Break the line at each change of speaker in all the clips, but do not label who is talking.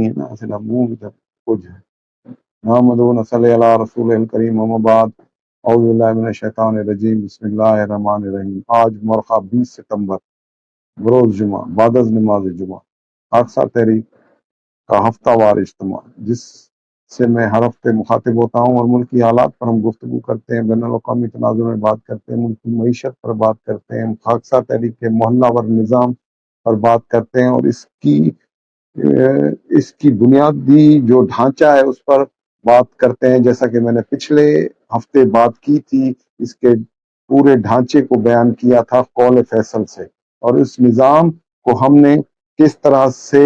نہیں ہے نا، اصل منہ کی طرف کچھ ہے. محمد صلی اللہ رسول الکریم اما بعد اعوذ باللہ من الشیطان الرجیم بسم اللہ الرحمن الرحیم. آج مرخہ 20 ستمبر بروز جمعہ بعد از نماز جمعہ خاکسار تحریک کا ہفتہ وار اجتماع، جس سے میں ہر ہفتے مخاطب ہوتا ہوں اور ملکی حالات پر ہم گفتگو کرتے ہیں، بین الاقوامی تناظر میں بات کرتے ہیں، ملکی معیشت پر بات کرتے ہیں، خاکسار تحریک کے محلہ ور نظام پر بات کرتے ہیں اور اس کی بنیادی جو ڈھانچہ ہے اس پر بات کرتے ہیں. جیسا کہ میں نے پچھلے ہفتے بات کی تھی، اس کے پورے ڈھانچے کو بیان کیا تھا قول فیصل سے، اور اس نظام کو ہم نے کس طرح سے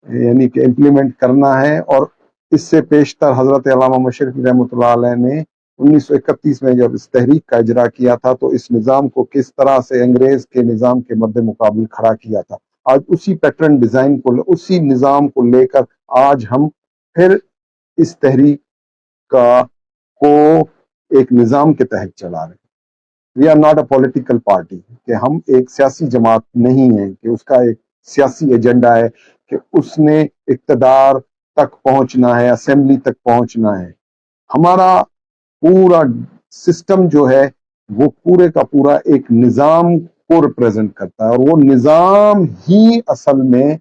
یعنی کہ امپلیمنٹ کرنا ہے. اور اس سے پیشتر حضرت علامہ مشرقی رحمۃ اللہ علیہ نے 1931 میں جب اس تحریک کا اجرا کیا تھا تو اس نظام کو کس طرح سے انگریز کے نظام کے مد مقابل کھڑا کیا تھا. آج اسی پیٹرن ڈیزائن کو، اسی نظام کو لے کر آج ہم پھر اس تحریک کو ایک نظام کے تحت چلا رہے ہیں. We are not a political party, کہ ہم ایک سیاسی جماعت نہیں ہیں کہ اس کا ایک سیاسی ایجنڈا ہے کہ اس نے اقتدار تک پہنچنا ہے، اسمبلی تک پہنچنا ہے. ہمارا پورا سسٹم جو ہے وہ پورے کا پورا ایک نظام کو ریپرزینٹ کرتا ہے، اور وہ نظام ہی اصل میں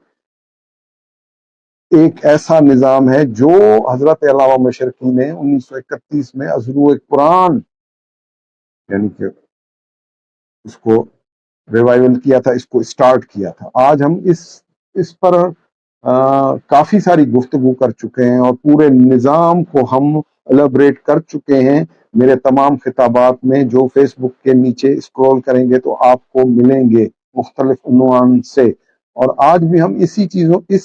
ایک ایسا نظام ہے جو حضرت علامہ مشرقی نے 1931 میں ازروع قرآن یعنی کہ اس کو ریوائول کیا تھا، اس کو اسٹارٹ کیا تھا. آج ہم اس پر کافی ساری گفتگو کر چکے ہیں اور پورے نظام کو ہم الیبریٹ کر چکے ہیں میرے تمام خطابات میں، جو فیس بک کے نیچے اسکرول کریں گے تو آپ کو ملیں گے مختلف عنوان سے. اور آج بھی ہم اس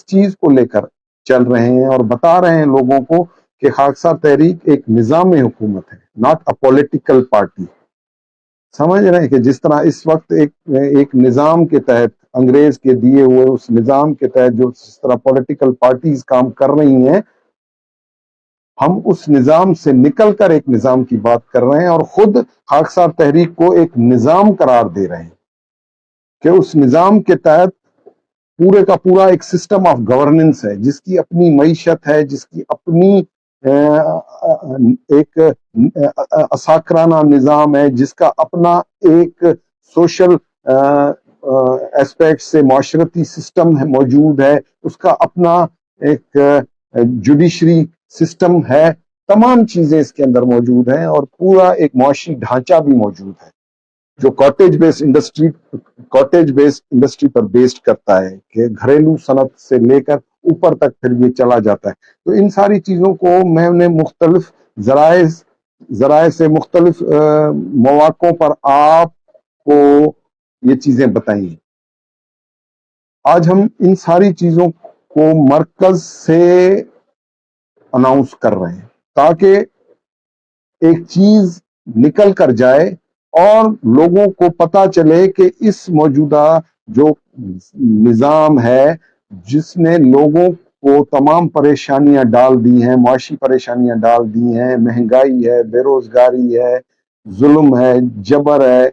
چیز کو لے کر چل رہے ہیں اور بتا رہے ہیں لوگوں کو کہ خاکسار تحریک ایک نظام حکومت ہے، ناٹ اے پولیٹیکل پارٹی. سمجھ رہے ہیں کہ جس طرح اس وقت ایک نظام کے تحت، انگریز کے دیے ہوئے اس نظام کے تحت جو جس طرح پولیٹیکل پارٹیز کام کر رہی ہیں، ہم اس نظام سے نکل کر ایک نظام کی بات کر رہے ہیں اور خود خاکسار تحریک کو ایک نظام قرار دے رہے ہیں کہ اس نظام کے تحت پورے کا پورا ایک سسٹم آف گورننس ہے، جس کی اپنی معیشت ہے، جس کی اپنی ایک اساکرانہ نظام ہے، جس کا اپنا ایک سوشل ایسپیکٹ سے معاشرتی سسٹم ہے موجود ہے، اس کا اپنا ایک جوڈیشری سسٹم ہے. تمام چیزیں اس کے اندر موجود ہیں اور پورا ایک معاشی ڈھانچہ بھی موجود ہے جو کاٹیج بیسڈ انڈسٹری پر بیسڈ کرتا ہے، کہ گھریلو صنعت سے لے کر اوپر تک پھر یہ چلا جاتا ہے. تو ان ساری چیزوں کو میں نے مختلف ذرائع سے مختلف مواقعوں پر آپ کو یہ چیزیں بتائی ہیں. آج ہم ان ساری چیزوں کو مرکز سے اناؤنس کر رہے ہیں تاکہ ایک چیز نکل کر جائے اور لوگوں کو پتا چلے کہ اس موجودہ جو نظام ہے، جس نے لوگوں کو تمام پریشانیاں ڈال دی ہیں، معاشی پریشانیاں ڈال دی ہیں، مہنگائی ہے، بے روزگاری ہے، ظلم ہے، جبر ہے،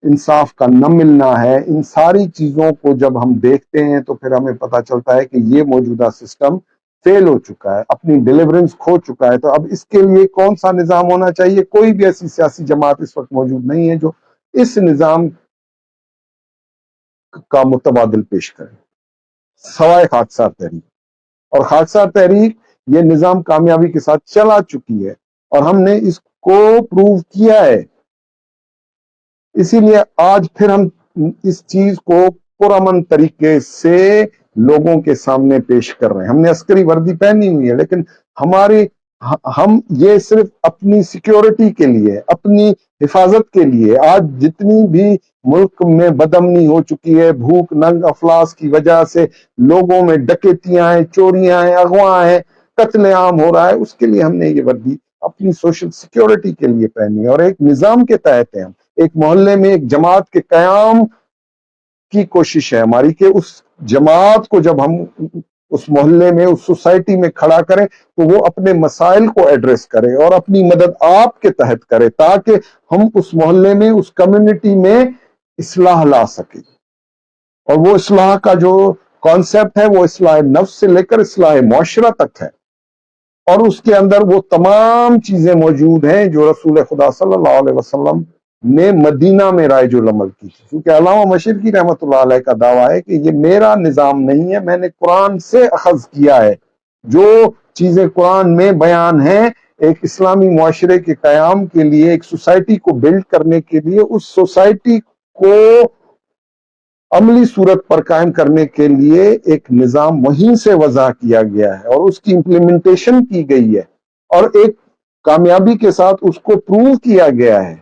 انصاف کا نہ ملنا ہے، ان ساری چیزوں کو جب ہم دیکھتے ہیں تو پھر ہمیں پتا چلتا ہے کہ یہ موجودہ سسٹم فیل ہو چکا ہے، اپنی ڈیلیورنس کھو چکا ہے. تو اب اس کے لیے کون سا نظام ہونا چاہیے؟ کوئی بھی ایسی سیاسی جماعت اس وقت موجود نہیں ہے جو اس نظام کا متبادل پیش کرے سوائے خاکسار تحریک. اور خاکسار تحریک یہ نظام کامیابی کے ساتھ چلا چکی ہے اور ہم نے اس کو پروو کیا ہے. اسی لیے آج پھر ہم اس چیز کو پرامن طریقے سے لوگوں کے سامنے پیش کر رہے ہیں. ہم نے عسکری وردی پہنی ہوئی ہے، لیکن ہم یہ صرف اپنی سیکیورٹی کے لیے، اپنی حفاظت کے لیے. آج جتنی بھی ملک میں بدامنی ہو چکی ہے، بھوک ننگ افلاس کی وجہ سے لوگوں میں ڈکیتیاں ہیں، چوریاں ہیں، اغوا ہیں، قتل عام ہو رہا ہے، اس کے لیے ہم نے یہ وردی اپنی سوشل سیکیورٹی کے لیے پہنی ہے اور ایک نظام کے تحت ہے. ہم ایک محلے میں ایک جماعت کے قیام کی کوشش ہے ہماری کہ اس جماعت کو جب ہم اس محلے میں، اس سوسائٹی میں کھڑا کریں تو وہ اپنے مسائل کو ایڈریس کرے اور اپنی مدد آپ کے تحت کرے تاکہ ہم اس محلے میں، اس کمیونٹی میں اصلاح لا سکیں. اور وہ اصلاح کا جو کانسیپٹ ہے وہ اصلاح نفس سے لے کر اصلاح معاشرہ تک ہے، اور اس کے اندر وہ تمام چیزیں موجود ہیں جو رسول خدا صلی اللہ علیہ وسلم نے مدینہ میں رائج العمل کی تھی. کیونکہ علامہ مشرقی رحمۃ اللہ علیہ کا دعویٰ ہے کہ یہ میرا نظام نہیں ہے، میں نے قرآن سے اخذ کیا ہے. جو چیزیں قرآن میں بیان ہیں ایک اسلامی معاشرے کے قیام کے لیے، ایک سوسائٹی کو بلڈ کرنے کے لیے، اس سوسائٹی کو عملی صورت پر قائم کرنے کے لیے ایک نظام وہیں سے وضع کیا گیا ہے اور اس کی امپلیمنٹیشن کی گئی ہے، اور ایک کامیابی کے ساتھ اس کو پروو کیا گیا ہے.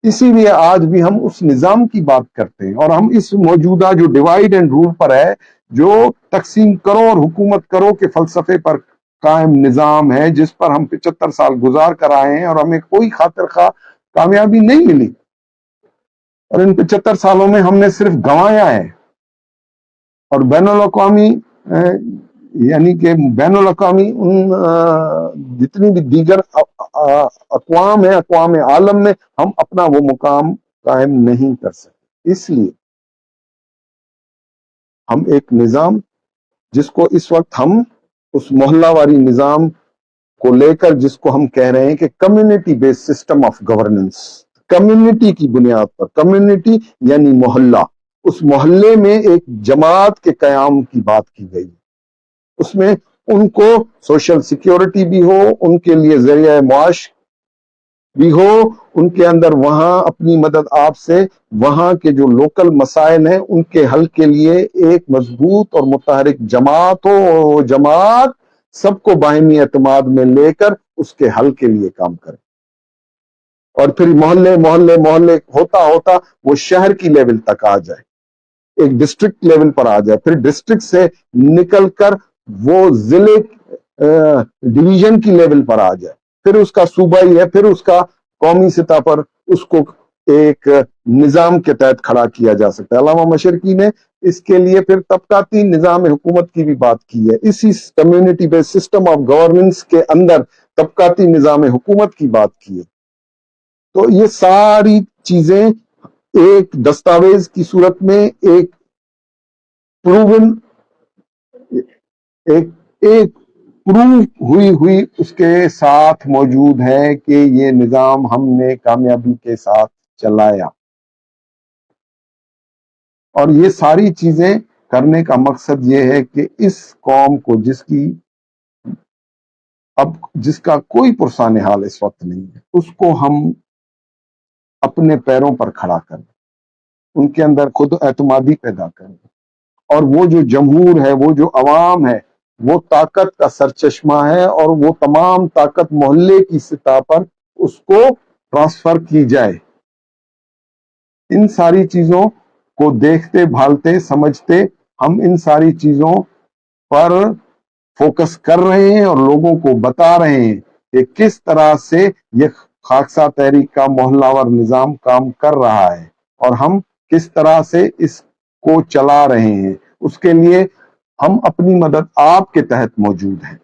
اسی لیے آج بھی ہم اس نظام کی بات کرتے ہیں، اور ہم اس موجودہ جو ڈیوائیڈ اینڈ رول پر ہے، جو تقسیم کرو اور حکومت کرو کے فلسفے پر قائم نظام ہے، جس پر ہم 75 سال گزار کر آئے ہیں اور ہمیں کوئی خاطر خواہ کامیابی نہیں ملی، اور ان 75 سالوں میں ہم نے صرف گنوایا ہے. اور بین الاقوامی یعنی کہ بین الاقوامی ان جتنی بھی دیگر اقوام ہیں، اقوام عالم میں ہم اپنا وہ مقام قائم نہیں کر سکتے. اس لیے ہم ایک نظام جس کو اس وقت ہم اس محلہ واری نظام کو لے کر، جس کو ہم کہہ رہے ہیں کہ community base system of governance, community کی بنیاد پر، کمیونٹی یعنی محلہ، اس محلے میں ایک جماعت کے قیام کی بات کی گئی. اس میں ان کو سوشل سیکیورٹی بھی ہو، ان کے لیے ذریعہ معاش بھی ہو، ان کے اندر وہاں اپنی مدد آپ سے وہاں کے جو لوکل مسائل ہیں ان کے حل کے لیے ایک مضبوط اور متحرک جماعت ہو، اور وہ جماعت سب کو باہمی اعتماد میں لے کر اس کے حل کے لیے کام کرے. اور پھر محلے محلے محلے ہوتا ہوتا وہ شہر کی لیول تک آ جائے، ایک ڈسٹرکٹ لیول پر آ جائے، پھر ڈسٹرکٹ سے نکل کر وہ ضلع ڈویژن کی لیول پر آ جائے، پھر اس کا صوبائی ہے، پھر اس کا قومی سطح پر اس کو ایک نظام کے تحت کھڑا کیا جا سکتا ہے. علامہ مشرقی نے اس کے لیے پھر طبقاتی نظام حکومت کی بھی بات کی ہے، اسی community base system of governance کے اندر طبقاتی نظام حکومت کی بات کی ہے. تو یہ ساری چیزیں ایک دستاویز کی صورت میں ایک پروون ایک پروو ہوئی اس کے ساتھ موجود ہے کہ یہ نظام ہم نے کامیابی کے ساتھ چلایا. اور یہ ساری چیزیں کرنے کا مقصد یہ ہے کہ اس قوم کو جس کا کوئی پرسان حال اس وقت نہیں ہے، اس کو ہم اپنے پیروں پر کھڑا کریں، ان کے اندر خود اعتمادی پیدا کریں، اور وہ جو جمہور ہے، وہ جو عوام ہے، وہ طاقت کا سرچشمہ ہے، اور وہ تمام طاقت محلے کی سطح پر اس کو ٹرانسفر کی جائے. ان ساری چیزوں کو دیکھتے بھالتے سمجھتے ہم ان ساری چیزوں پر فوکس کر رہے ہیں اور لوگوں کو بتا رہے ہیں کہ کس طرح سے یہ خاکسار تحریک کا محلہ وار نظام کام کر رہا ہے اور ہم کس طرح سے اس کو چلا رہے ہیں. اس کے لیے ہم اپنی مدد آپ کے تحت موجود ہیں،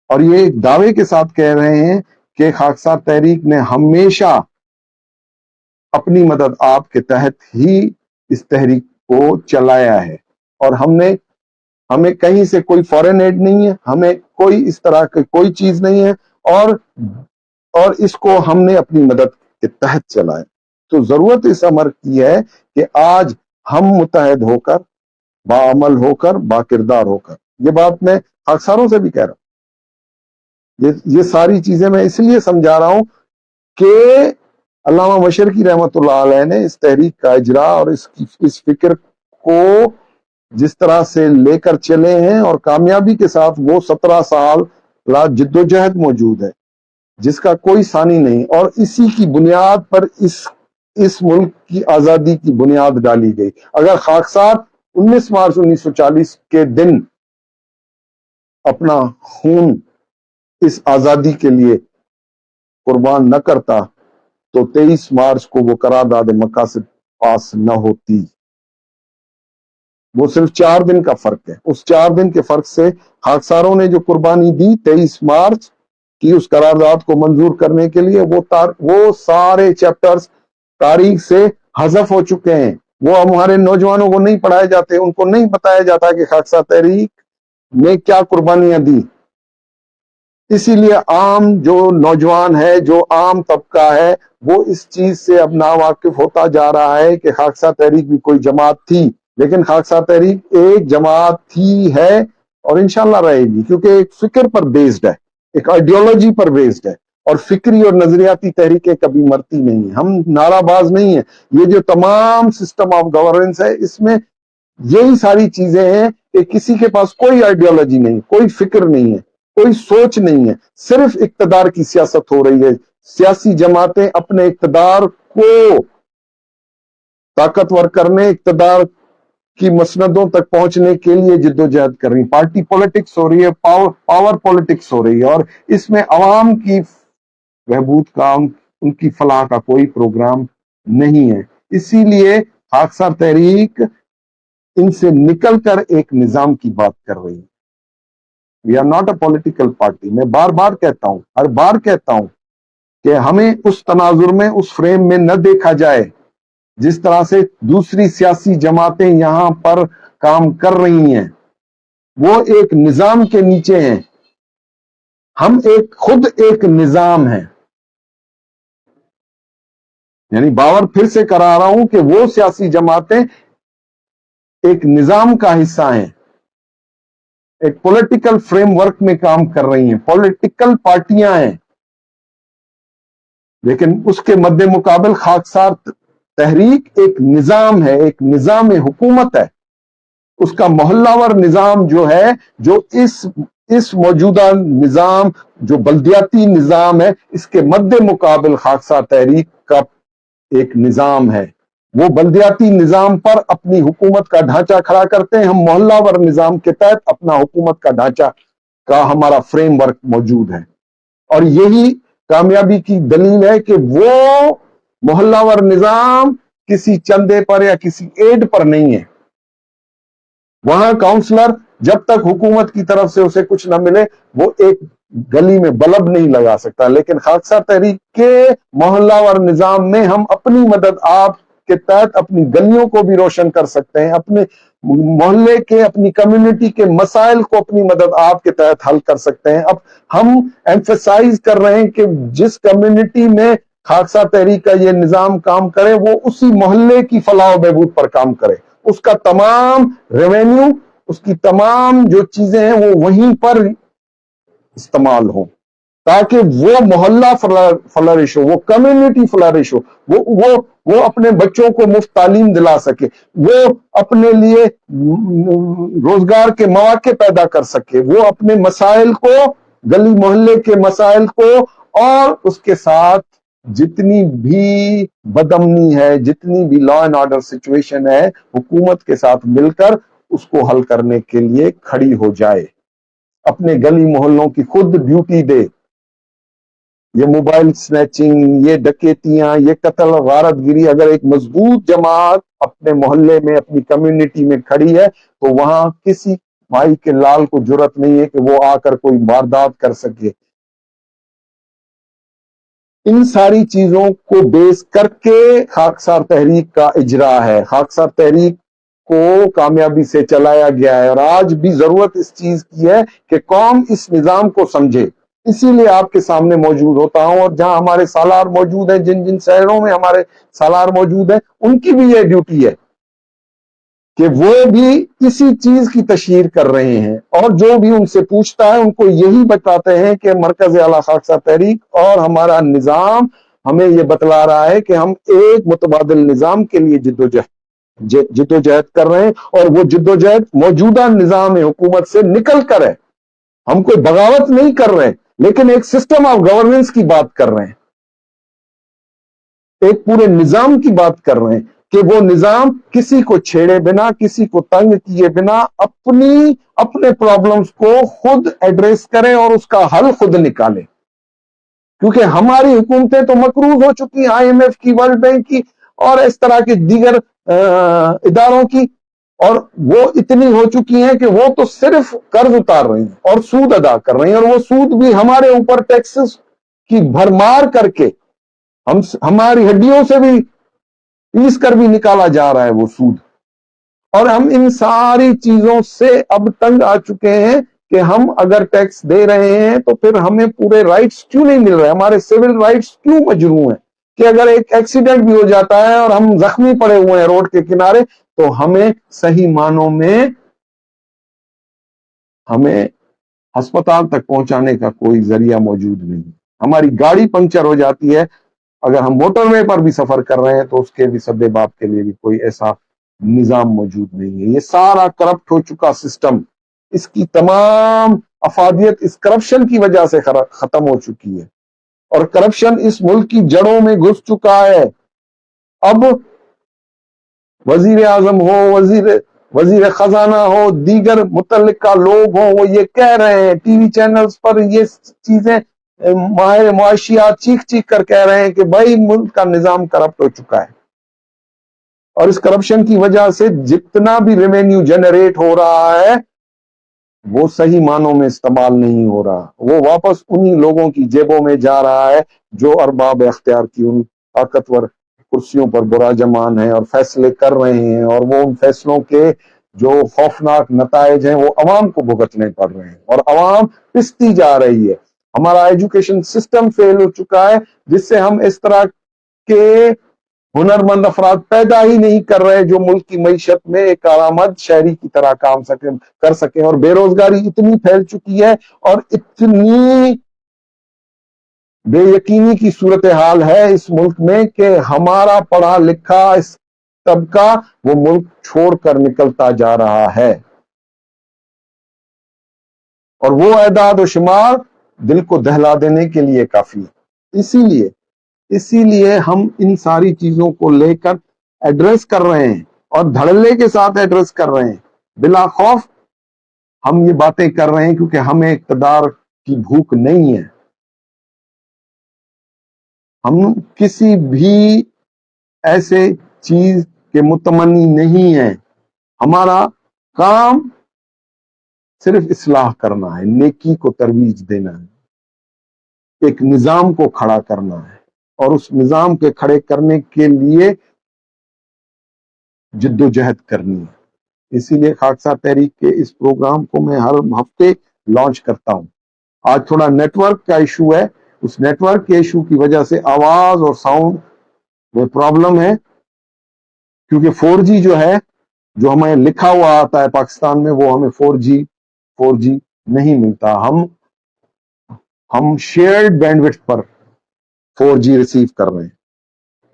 اور یہ ایک دعوے کے ساتھ کہہ رہے ہیں کہ خاکسار تحریک نے ہمیشہ اپنی مدد آپ کے تحت ہی اس تحریک کو چلایا ہے، اور ہمیں کہیں سے کوئی فورن ایڈ نہیں ہے، ہمیں کوئی اس طرح کی کوئی چیز نہیں ہے، اور اس کو ہم نے اپنی مدد کے تحت چلایا. تو ضرورت اس امر کی ہے کہ آج ہم متحد ہو کر، باعمل ہو کر، با کردار ہو کر، یہ بات میں خاکساروں سے بھی کہہ رہا ہوں، یہ ساری چیزیں میں اس لیے سمجھا رہا ہوں کہ علامہ مشرقی رحمۃ اللہ علیہ نے اس تحریک کا اجرا اور اس فکر کو جس طرح سے لے کر چلے ہیں، اور کامیابی کے ساتھ وہ 17 سال جد و جہد موجود ہے جس کا کوئی ثانی نہیں، اور اسی کی بنیاد پر اس ملک کی آزادی کی بنیاد ڈالی گئی. اگر خاکسار 19 مارچ 1940 کے دن اپنا خون اس آزادی کے لیے قربان نہ کرتا تو 23 مارچ کو وہ قرارداد مقاصد پاس نہ ہوتی. وہ صرف 4 دن کا فرق ہے. اس 4 دن کے فرق سے خاکساروں نے جو قربانی دی 23 مارچ کی اس قرارداد کو منظور کرنے کے لیے، وہ سارے چیپٹرز تاریخ سے حذف ہو چکے ہیں. وہ ہمارے نوجوانوں کو نہیں پڑھائے جاتے، ان کو نہیں بتایا جاتا کہ خاکسار تحریک نے کیا قربانیاں دی۔ اسی لیے عام جو نوجوان ہے، جو عام طبقہ ہے، وہ اس چیز سے اب ناواقف ہوتا جا رہا ہے کہ خاکسار تحریک بھی کوئی جماعت تھی، لیکن خاکسار تحریک ایک جماعت تھی، ہے اور انشاءاللہ رہے گی، کیونکہ ایک فکر پر بیسڈ ہے، ایک آئیڈیالوجی پر بیسڈ ہے، اور فکری اور نظریاتی تحریکیں کبھی مرتی نہیں ہیں۔ ہم نعرہ باز نہیں ہیں۔ یہ جو تمام سسٹم آف گورننس ہے، اس میں یہی ساری چیزیں ہیں کہ کسی کے پاس کوئی آئیڈیالوجی نہیں، کوئی فکر نہیں ہے، کوئی سوچ نہیں ہے، صرف اقتدار کی سیاست ہو رہی ہے۔ سیاسی جماعتیں اپنے اقتدار کو طاقتور کرنے، اقتدار کی مسندوں تک پہنچنے کے لیے جدوجہد کر رہی ہیں۔ پارٹی پولیٹکس ہو رہی ہے، پاور پولیٹکس ہو رہی ہے، اور اس میں عوام کی بہبود کا، ان کی فلاح کا کوئی پروگرام نہیں ہے۔ اسی لیے خاکسار تحریک ان سے نکل کر ایک نظام کی بات کر رہی ہے۔ We are not a political party. میں بار بار کہتا ہوں، ہر بار کہتا ہوں کہ ہمیں اس تناظر میں، اس فریم میں نہ دیکھا جائے جس طرح سے دوسری سیاسی جماعتیں یہاں پر کام کر رہی ہیں۔ وہ ایک نظام کے نیچے ہیں، ہم خود ایک نظام ہیں۔ یعنی باور پھر سے کرا رہا ہوں کہ وہ سیاسی جماعتیں ایک نظام کا حصہ ہیں، ایک پولیٹیکل فریم ورک میں کام کر رہی ہیں، پولیٹیکل پارٹیاں ہیں، لیکن اس کے مد مقابل خاکسار تحریک ایک نظام ہے، ایک نظام حکومت ہے۔ اس کا محلہ ور نظام جو ہے، جو اس موجودہ نظام، جو بلدیاتی نظام ہے، اس کے مد مقابل خاکسار تحریک کا ایک نظام ہے۔ وہ بلدیاتی نظام پر اپنی حکومت کا ڈھانچہ کھڑا کرتے ہیں، ہم محلہ ور نظام کے تحت اپنا حکومت کا ڈھانچہ کا ہمارا فریم ورک موجود ہے۔ اور یہی کامیابی کی دلیل ہے کہ وہ محلہ ور نظام کسی چندے پر یا کسی ایڈ پر نہیں ہے۔ وہاں کاؤنسلر جب تک حکومت کی طرف سے اسے کچھ نہ ملے، وہ ایک گلی میں بلب نہیں لگا سکتا، لیکن خاکسار تحریک کے محلہ ور نظام میں ہم اپنی مدد آپ کے تحت اپنی گلیوں کو بھی روشن کر سکتے ہیں، اپنے محلے کے، اپنی کمیونٹی کے مسائل کو اپنی مدد آپ کے تحت حل کر سکتے ہیں۔ اب ہم ایمفیسائز کر رہے ہیں کہ جس کمیونٹی میں خاکسار تحریک کا یہ نظام کام کرے، وہ اسی محلے کی فلاح و بہبود پر کام کرے، اس کا تمام ریونیو، اس کی تمام جو چیزیں ہیں وہ وہیں پر استعمال ہوں، تاکہ وہ محلہ فلرش ہو، وہ کمیونٹی فلرش ہو، وہ اپنے بچوں کو مفت تعلیم دلا سکے، وہ اپنے لیے روزگار کے مواقع پیدا کر سکے، وہ اپنے مسائل کو، گلی محلے کے مسائل کو، اور اس کے ساتھ جتنی بھی بدامنی ہے، جتنی بھی لا اینڈ آرڈر سچویشن ہے، حکومت کے ساتھ مل کر اس کو حل کرنے کے لیے کھڑی ہو جائے، اپنے گلی محلوں کی خود ڈیوٹی دے۔ یہ موبائل سنیچنگ، یہ ڈکیتیاں، یہ قتل و غارت گری، اگر ایک مضبوط جماعت اپنے محلے میں، اپنی کمیونٹی میں کھڑی ہے، تو وہاں کسی بھائی کے لال کو جرأت نہیں ہے کہ وہ آ کر کوئی واردات کر سکے۔ ان ساری چیزوں کو بیس کر کے خاکسار تحریک کا اجرا ہے، خاکسار تحریک کو کامیابی سے چلایا گیا ہے، اور آج بھی ضرورت اس چیز کی ہے کہ قوم اس نظام کو سمجھے۔ اسی لیے آپ کے سامنے موجود ہوتا ہوں، اور جہاں ہمارے سالار موجود ہیں، جن جن شہروں میں ہمارے سالار موجود ہیں، ان کی بھی یہ ڈیوٹی ہے کہ وہ بھی اسی چیز کی تشہیر کر رہے ہیں، اور جو بھی ان سے پوچھتا ہے ان کو یہی بتاتے ہیں کہ مرکز اعلیٰ خاکسار تحریک اور ہمارا نظام ہمیں یہ بتلا رہا ہے کہ ہم ایک متبادل نظام کے لیے جدوجہد کر رہے ہیں، اور وہ جدوجہد موجودہ نظام حکومت سے نکل کر ہے۔ ہم کوئی بغاوت نہیں کر رہے، لیکن ایک سسٹم آف گورننس کی بات کر رہے ہیں، ایک پورے نظام کی بات کر رہے ہیں کہ وہ نظام کسی کو چھیڑے بنا، کسی کو تنگ کیے بنا اپنے پرابلمز کو خود ایڈریس کریں اور اس کا حل خود نکالیں۔ کیونکہ ہماری حکومتیں تو مقروض ہو چکی ہیں، آئی ایم ایف کی، ورلڈ بینک کی، اور اس طرح کے دیگر اداروں کی، اور وہ اتنی ہو چکی ہیں کہ وہ تو صرف قرض اتار رہی ہیں اور سود ادا کر رہی ہیں، اور وہ سود بھی ہمارے اوپر ٹیکسز کی بھرمار کر کے ہماری ہڈیوں سے بھی پیس کر بھی نکالا جا رہا ہے وہ سود. اور ہم ان ساری چیزوں سے اب تنگ آ چکے ہیں کہ ہم اگر ٹیکس دے رہے ہیں تو پھر ہمیں پورے رائٹس کیوں نہیں مل رہے, ہمارے سول رائٹس کیوں مجروح ہیں, کہ اگر ایک ایکسیڈنٹ بھی ہو جاتا ہے اور ہم زخمی پڑے ہوئے ہیں روڈ کے کنارے تو ہمیں صحیح معنوں میں ہمیں ہسپتال تک پہنچانے کا کوئی ذریعہ موجود نہیں. ہماری گاڑی پنکچر ہو جاتی ہے, اگر ہم موٹر وے پر بھی سفر کر رہے ہیں تو اس کے بھی سبب کے لیے بھی کوئی ایسا نظام موجود نہیں ہے. یہ سارا کرپٹ ہو چکا سسٹم, اس کی تمام افادیت اس کرپشن کی وجہ سے ختم ہو چکی ہے, اور کرپشن اس ملک کی جڑوں میں گھس چکا ہے. اب وزیر اعظم ہو, وزیر خزانہ ہو, دیگر متعلقہ لوگ ہوں, وہ یہ کہہ رہے ہیں ٹی وی چینلز پر, یہ چیزیں ماہر معاشیات چیخ چیخ کر کہہ رہے ہیں کہ بھائی ملک کا نظام کرپٹ ہو چکا ہے, اور اس کرپشن کی وجہ سے جتنا بھی ریونیو جنریٹ ہو رہا ہے وہ صحیح معنوں میں استعمال نہیں ہو رہا, وہ واپس انہی لوگوں کی جیبوں میں جا رہا ہے جو ارباب اختیار کی ان طاقتور کرسیوں پر براجمان ہیں اور فیصلے کر رہے ہیں, اور وہ ان فیصلوں کے جو خوفناک نتائج ہیں وہ عوام کو بھگتنے پڑ رہے ہیں, اور عوام پستی جا رہی ہے. ہمارا ایجوکیشن سسٹم فیل ہو چکا ہے, جس سے ہم اس طرح کے ہنرمند افراد پیدا ہی نہیں کر رہے جو ملک کی معیشت میں ایک کارآمد شہری کی طرح کام کر سکیں. اور بے روزگاری اتنی پھیل چکی ہے اور اتنی بے یقینی کی صورتحال ہے اس ملک میں کہ ہمارا پڑھا لکھا اس طبقہ وہ ملک چھوڑ کر نکلتا جا رہا ہے, اور وہ اعداد و شمار دل کو دہلا دینے کے لیے کافی ہے. اسی لیے ہم ان ساری چیزوں کو لے کر ایڈریس کر رہے ہیں, اور دھڑلے کے ساتھ ایڈریس کر رہے ہیں, بلا خوف ہم یہ باتیں کر رہے ہیں, کیونکہ ہمیں اقتدار کی بھوک نہیں ہے. ہم کسی بھی ایسے چیز کے متمنی نہیں ہیں. ہمارا کام صرف اصلاح کرنا ہے, نیکی کو ترویج دینا ہے, ایک نظام کو کھڑا کرنا ہے, اور اس نظام کے کھڑے کرنے کے لیے جد و جہد کرنی ہے. اسی لیے خاکسار تحریک کے اس پروگرام کو میں ہر ہفتے لانچ کرتا ہوں. آج تھوڑا نیٹ ورک کا ایشو ہے, اس نیٹ ورک کے ایشو کی وجہ سے آواز اور ساؤنڈ میں پرابلم ہے, کیونکہ 4G جو ہے, جو ہمیں لکھا ہوا آتا ہے پاکستان میں, وہ ہمیں 4G نہیں ملتا. ہم شیئرڈ بینڈوڈتھ پر 4G ریسیو کر رہے ہیں.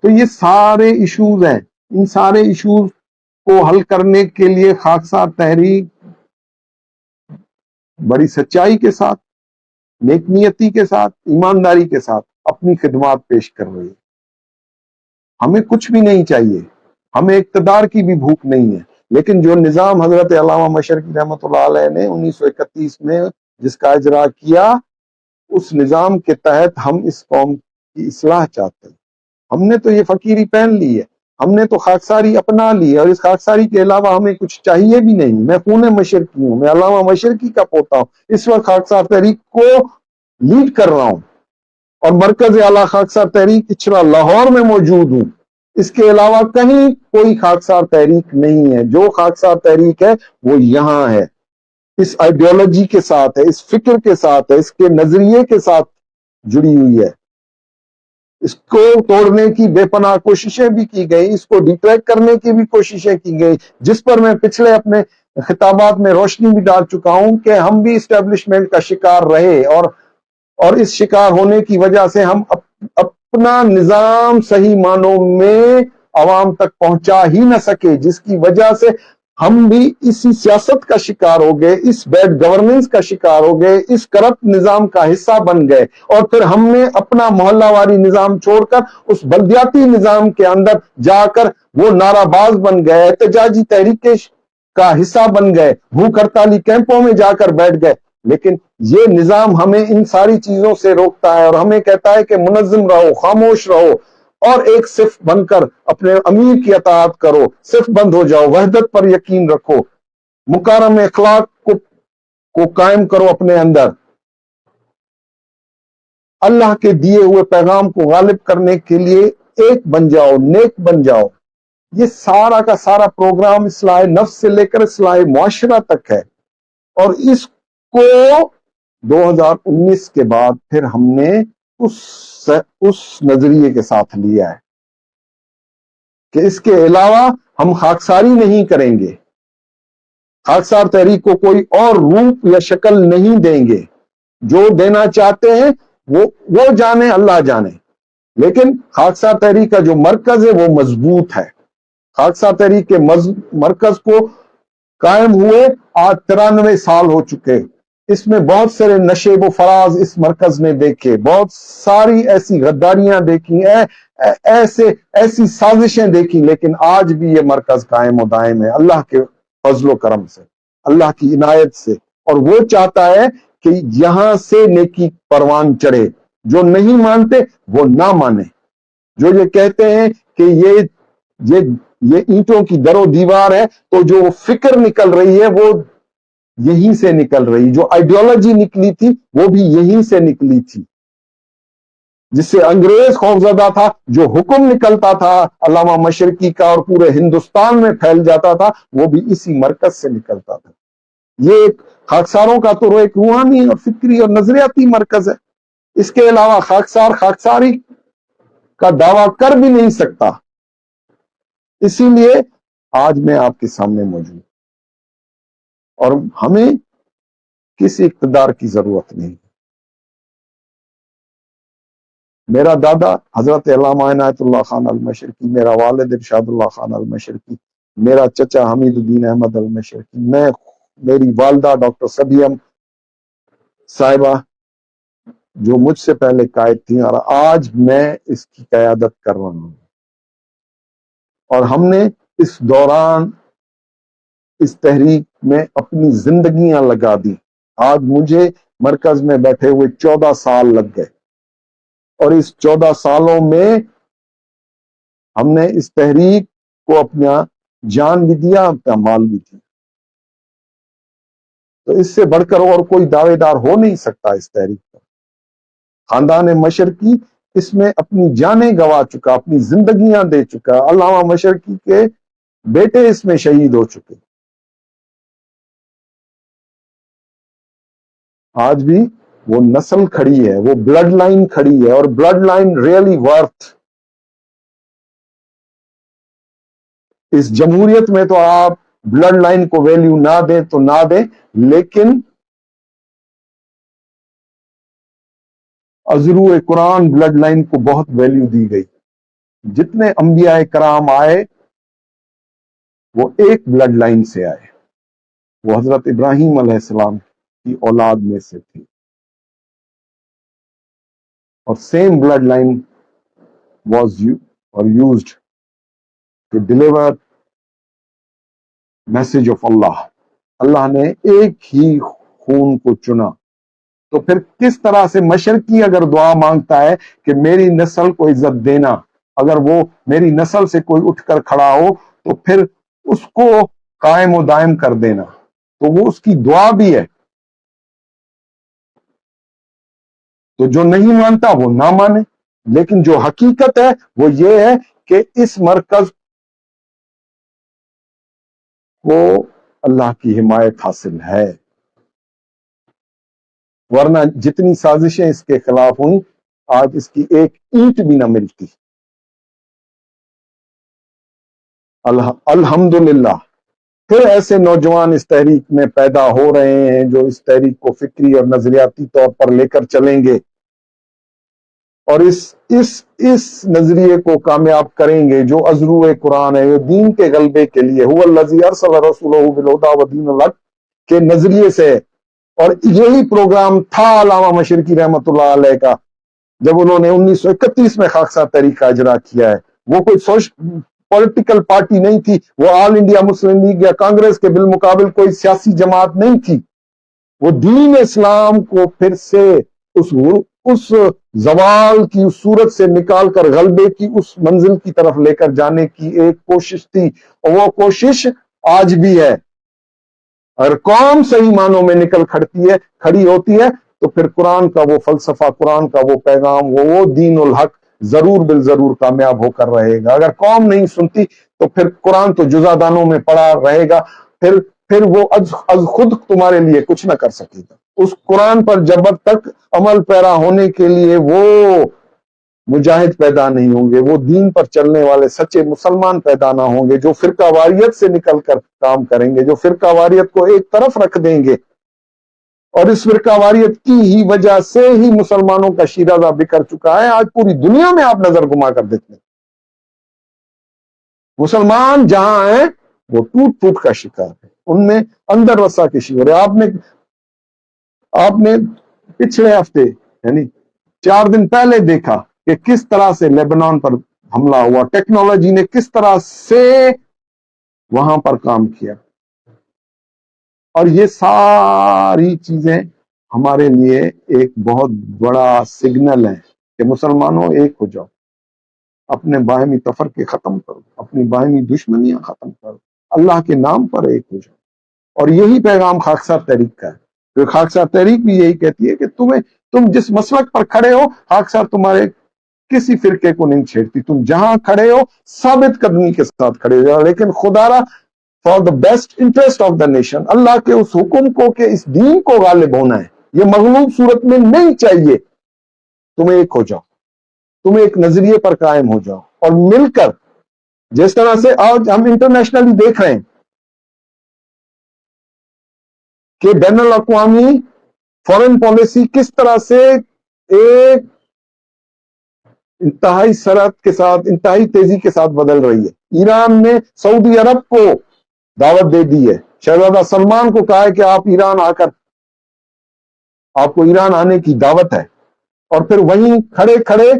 تو یہ سارے ایشوز ہیں. ان سارے ایشوز کو حل کرنے کے لیے خاکسار تحریک بڑی سچائی کے ساتھ, نیک نیتی کے ساتھ, ایمانداری کے ساتھ اپنی خدمات پیش کر رہی ہے. ہمیں کچھ بھی نہیں چاہیے, ہمیں اقتدار کی بھی بھوک نہیں ہے, لیکن جو نظام حضرت علامہ مشرقی رحمۃ اللہ علیہ نے 1931 میں جس کا اجرا کیا, اس نظام کے تحت ہم اس قوم کی اصلاح چاہتے ہیں. ہم نے تو یہ فقیری پہن لی ہے, ہم نے تو خاکساری اپنا لی ہے, اور اس خاکساری کے علاوہ ہمیں کچھ چاہیے بھی نہیں. میں خون مشرقی ہوں, میں علامہ مشرقی کا پوتا ہوں, اس وقت خاکسار تحریک کو لیڈ کر رہا ہوں, اور مرکز اعلیٰ خاکسار تحریک اچھرا لاہور میں موجود ہوں. اس کے علاوہ کہیں کوئی خاکسار تحریک نہیں ہے. جو خاکسار تحریک ہے وہ یہاں ہے, اس آئیڈیالوجی کے ساتھ ہے, اس فکر کے ساتھ ہے, اس کے نظریے کے ساتھ جڑی ہوئی ہے. اس کو توڑنے کی بے پناہ کوششیں بھی کی گئی, اس کو ڈیٹریکٹ کرنے کی بھی کوششیں کی گئی, جس پر میں پچھلے اپنے خطابات میں روشنی بھی ڈال چکا ہوں کہ ہم بھی اسٹیبلشمنٹ کا شکار رہے, اور اس شکار ہونے کی وجہ سے ہم اپنا نظام صحیح معنوں میں عوام تک پہنچا ہی نہ سکے, جس کی وجہ سے ہم بھی اسی سیاست کا شکار ہو گئے, اس بیڈ گورننس کا شکار ہو گئے, اس کرپٹ نظام کا حصہ بن گئے, اور پھر ہم نے اپنا محلہ واری نظام چھوڑ کر اس بلدیاتی نظام کے اندر جا کر وہ نعرہ باز بن گئے, احتجاجی تحریک کا حصہ بن گئے, بھوک ہڑتالی کیمپوں میں جا کر بیٹھ گئے. لیکن یہ نظام ہمیں ان ساری چیزوں سے روکتا ہے, اور ہمیں کہتا ہے کہ منظم رہو, خاموش رہو, اور ایک صف بن کر اپنے امیر کی اطاعت کرو, صف بند ہو جاؤ, وحدت پر یقین رکھو, مکارم اخلاق کو قائم کرو اپنے اندر, اللہ کے دیے ہوئے پیغام کو غالب کرنے کے لیے ایک بن جاؤ, نیک بن جاؤ. یہ سارا کا سارا پروگرام اصلاح نفس سے لے کر اصلاح معاشرہ تک ہے، اور اس کو 2019 کے بعد پھر ہم نے اس نظریے کے ساتھ لیا ہے کہ اس کے علاوہ ہم خاکساری نہیں کریں گے، خاکسار تحریک کو کوئی اور روپ یا شکل نہیں دیں گے، جو دینا چاہتے ہیں وہ جانے، اللہ جانے، لیکن خاکسار تحریک کا جو مرکز ہے وہ مضبوط ہے۔ خاکسار تحریک کے مرکز کو قائم ہوئے آج 93 سال ہو چکے، اس میں بہت سارے نشیب و فراز اس مرکز نے دیکھے، بہت ساری ایسی غداریاں دیکھی ہیں، ایسی سازشیں دیکھی، لیکن آج بھی یہ مرکز قائم و دائم ہے اللہ کے فضل و کرم سے، اللہ کی عنایت سے، اور وہ چاہتا ہے کہ یہاں سے نیکی پروان چڑھے، جو نہیں مانتے وہ نہ مانے، جو یہ کہتے ہیں کہ یہ اینٹوں کی در و دیوار ہے، تو جو فکر نکل رہی ہے وہ یہیں سے نکل رہی، جو آئیڈیالوجی نکلی تھی وہ بھی یہیں سے نکلی تھی، جس سے انگریز خوفزدہ تھا، جو حکم نکلتا تھا علامہ مشرقی کا اور پورے ہندوستان میں پھیل جاتا تھا، وہ بھی اسی مرکز سے نکلتا تھا۔ یہ ایک خاکساروں کا تو ایک روحانی اور فکری اور نظریاتی مرکز ہے، اس کے علاوہ خاکساری کا دعویٰ کر بھی نہیں سکتا۔ اسی لیے آج میں آپ کے سامنے موجود، اور ہمیں کسی اقتدار کی ضرورت نہیں۔ میرا دادا حضرت علامہ عنایت اللہ خان المشرقی، میرا والد ارشاد اللہ خان المشرقی، میرا چچا حمید الدین احمد المشرقی، میری والدہ ڈاکٹر سبیم صاحبہ جو مجھ سے پہلے قائد تھیں، اور آج میں اس کی قیادت کر رہا ہوں، اور ہم نے اس دوران اس تحریک میں اپنی زندگیاں لگا دی۔ آج مجھے مرکز میں بیٹھے ہوئے 14 سال لگ گئے، اور اس 14 سالوں میں ہم نے اس تحریک کو اپنا جان بھی دیا، اپنا مال بھی دیا، تو اس سے بڑھ کر اور کوئی دعوے دار ہو نہیں سکتا اس تحریک کا۔ خاندان مشرقی اس میں اپنی جانیں گوا چکا، اپنی زندگیاں دے چکا، علامہ مشرقی کے بیٹے اس میں شہید ہو چکے، آج بھی وہ نسل کھڑی ہے، وہ بلڈ لائن کھڑی ہے، اور بلڈ لائن ریئلی ورتھ۔ اس جمہوریت میں تو آپ بلڈ لائن کو ویلیو نہ دیں تو نہ دیں، لیکن ازرو قرآن بلڈ لائن کو بہت ویلیو دی گئی۔ جتنے انبیاء کرام آئے وہ ایک بلڈ لائن سے آئے، وہ حضرت ابراہیم علیہ السلام کی اولاد میں سے تھی، اور same blood line was used to deliver message of Allah. Allah نے ایک ہی خون کو چنا، تو پھر کس طرح سے مشرقی اگر دعا مانگتا ہے کہ میری نسل کو عزت دینا، اگر وہ میری نسل سے کوئی اٹھ کر کھڑا ہو تو پھر اس کو قائم و دائم کر دینا، تو وہ اس کی دعا بھی ہے۔ تو جو نہیں مانتا وہ نہ مانے، لیکن جو حقیقت ہے وہ یہ ہے کہ اس مرکز کو اللہ کی حمایت حاصل ہے، ورنہ جتنی سازشیں اس کے خلاف ہوئیں آج اس کی ایک اینٹ بھی نہ ملتی۔ الحمدللہ پھر ایسے نوجوان اس تحریک میں پیدا ہو رہے ہیں جو اس تحریک کو فکری اور نظریاتی طور پر لے کر چلیں گے، اور اس نظریے کو کامیاب کریں گے جو ازرو قرآن ہے، جو دین کے غلبے کے لیے هو الذی ارسل رسولہ بالہدی ودین الحق کے نظریے سے، اور یہی پروگرام تھا علامہ مشرقی رحمت اللہ علیہ کا جب انہوں نے 1931 میں خاکسار تحریک کا اجرا کیا ہے۔ وہ کوئی پولیٹیکل پارٹی نہیں تھی، وہ آل انڈیا مسلم لیگ یا کانگریس کے بالمقابل کوئی سیاسی جماعت نہیں تھی، وہ دین اسلام کو پھر سے اس زوال کی اس صورت سے نکال کر غلبے کی اس منزل کی طرف لے کر جانے کی ایک کوشش تھی، اور وہ کوشش آج بھی ہے۔ اگر قوم صحیح معنوں میں نکل کھڑی ہوتی ہے تو پھر قرآن کا وہ فلسفہ، قرآن کا وہ پیغام، وہ دین الحق ضرور بالضرور کامیاب ہو کر رہے گا۔ اگر قوم نہیں سنتی تو پھر قرآن تو جزا دانوں میں پڑا رہے گا، پھر وہ از خود تمہارے لیے کچھ نہ کر سکے گا۔ اس قرآن پر جب تک عمل پیرا ہونے کے لیے وہ مجاہد پیدا نہیں ہوں گے، وہ دین پر چلنے والے سچے مسلمان پیدا نہ ہوں گے، جو فرقہ واریت سے نکل کر کام کریں گے، جو فرقہ واریت کو ایک طرف رکھ دیں گے، اور اس فرقہ واریت کی ہی وجہ سے ہی مسلمانوں کا شیرازہ بکھر چکا ہے۔ آج پوری دنیا میں آپ نظر گھما کر دیکھیں، مسلمان جہاں ہیں وہ ٹوٹ پھوٹ کا شکار ہے، ان میں اندر رسا کے شکار ہے۔ آپ نے پچھلے ہفتے یعنی 4 دن پہلے دیکھا کہ کس طرح سے لیبنان پر حملہ ہوا، ٹیکنالوجی نے کس طرح سے وہاں پر کام کیا، اور یہ ساری چیزیں ہمارے لیے ایک بہت بڑا سگنل ہے کہ مسلمانوں ایک ہو جاؤ، اپنے باہمی تفرقے ختم کرو، اپنی باہمی دشمنیاں ختم کرو، اللہ کے نام پر ایک ہو جاؤ۔ اور یہی پیغام خاکسار تحریک کا ہے۔ خاکسار تحریک بھی یہی کہتی ہے کہ تم جس مسلک پر کھڑے ہو، خاکسار تمہارے کسی فرقے کو نہیں چھیڑتی، تم جہاں کھڑے ہو ثابت قدمی کے ساتھ کھڑے ہو، لیکن خدا را for the best interest of the nation, Allah کے اس حکم کو کہ اس دین کو غالب ہونا ہے، یہ مغلوب صورت میں نہیں چاہیے، تمہیں ایک ہو جاؤ، تم ایک نظریے پر قائم ہو جاؤ، اور مل کر جس طرح سے آج ہم انٹرنیشنلی دیکھ رہے ہیں کہ بین الاقوامی فورن پالیسی کس طرح سے ایک انتہائی سرعت کے ساتھ، انتہائی تیزی کے ساتھ بدل رہی ہے۔ ایران نے سعودی عرب کو دعوت دے دی ہے، شہزادہ سلمان کو کہا ہے کہ آپ ایران آ کر، آپ کو ایران آنے کی دعوت ہے، اور پھر وہیں کھڑے کھڑے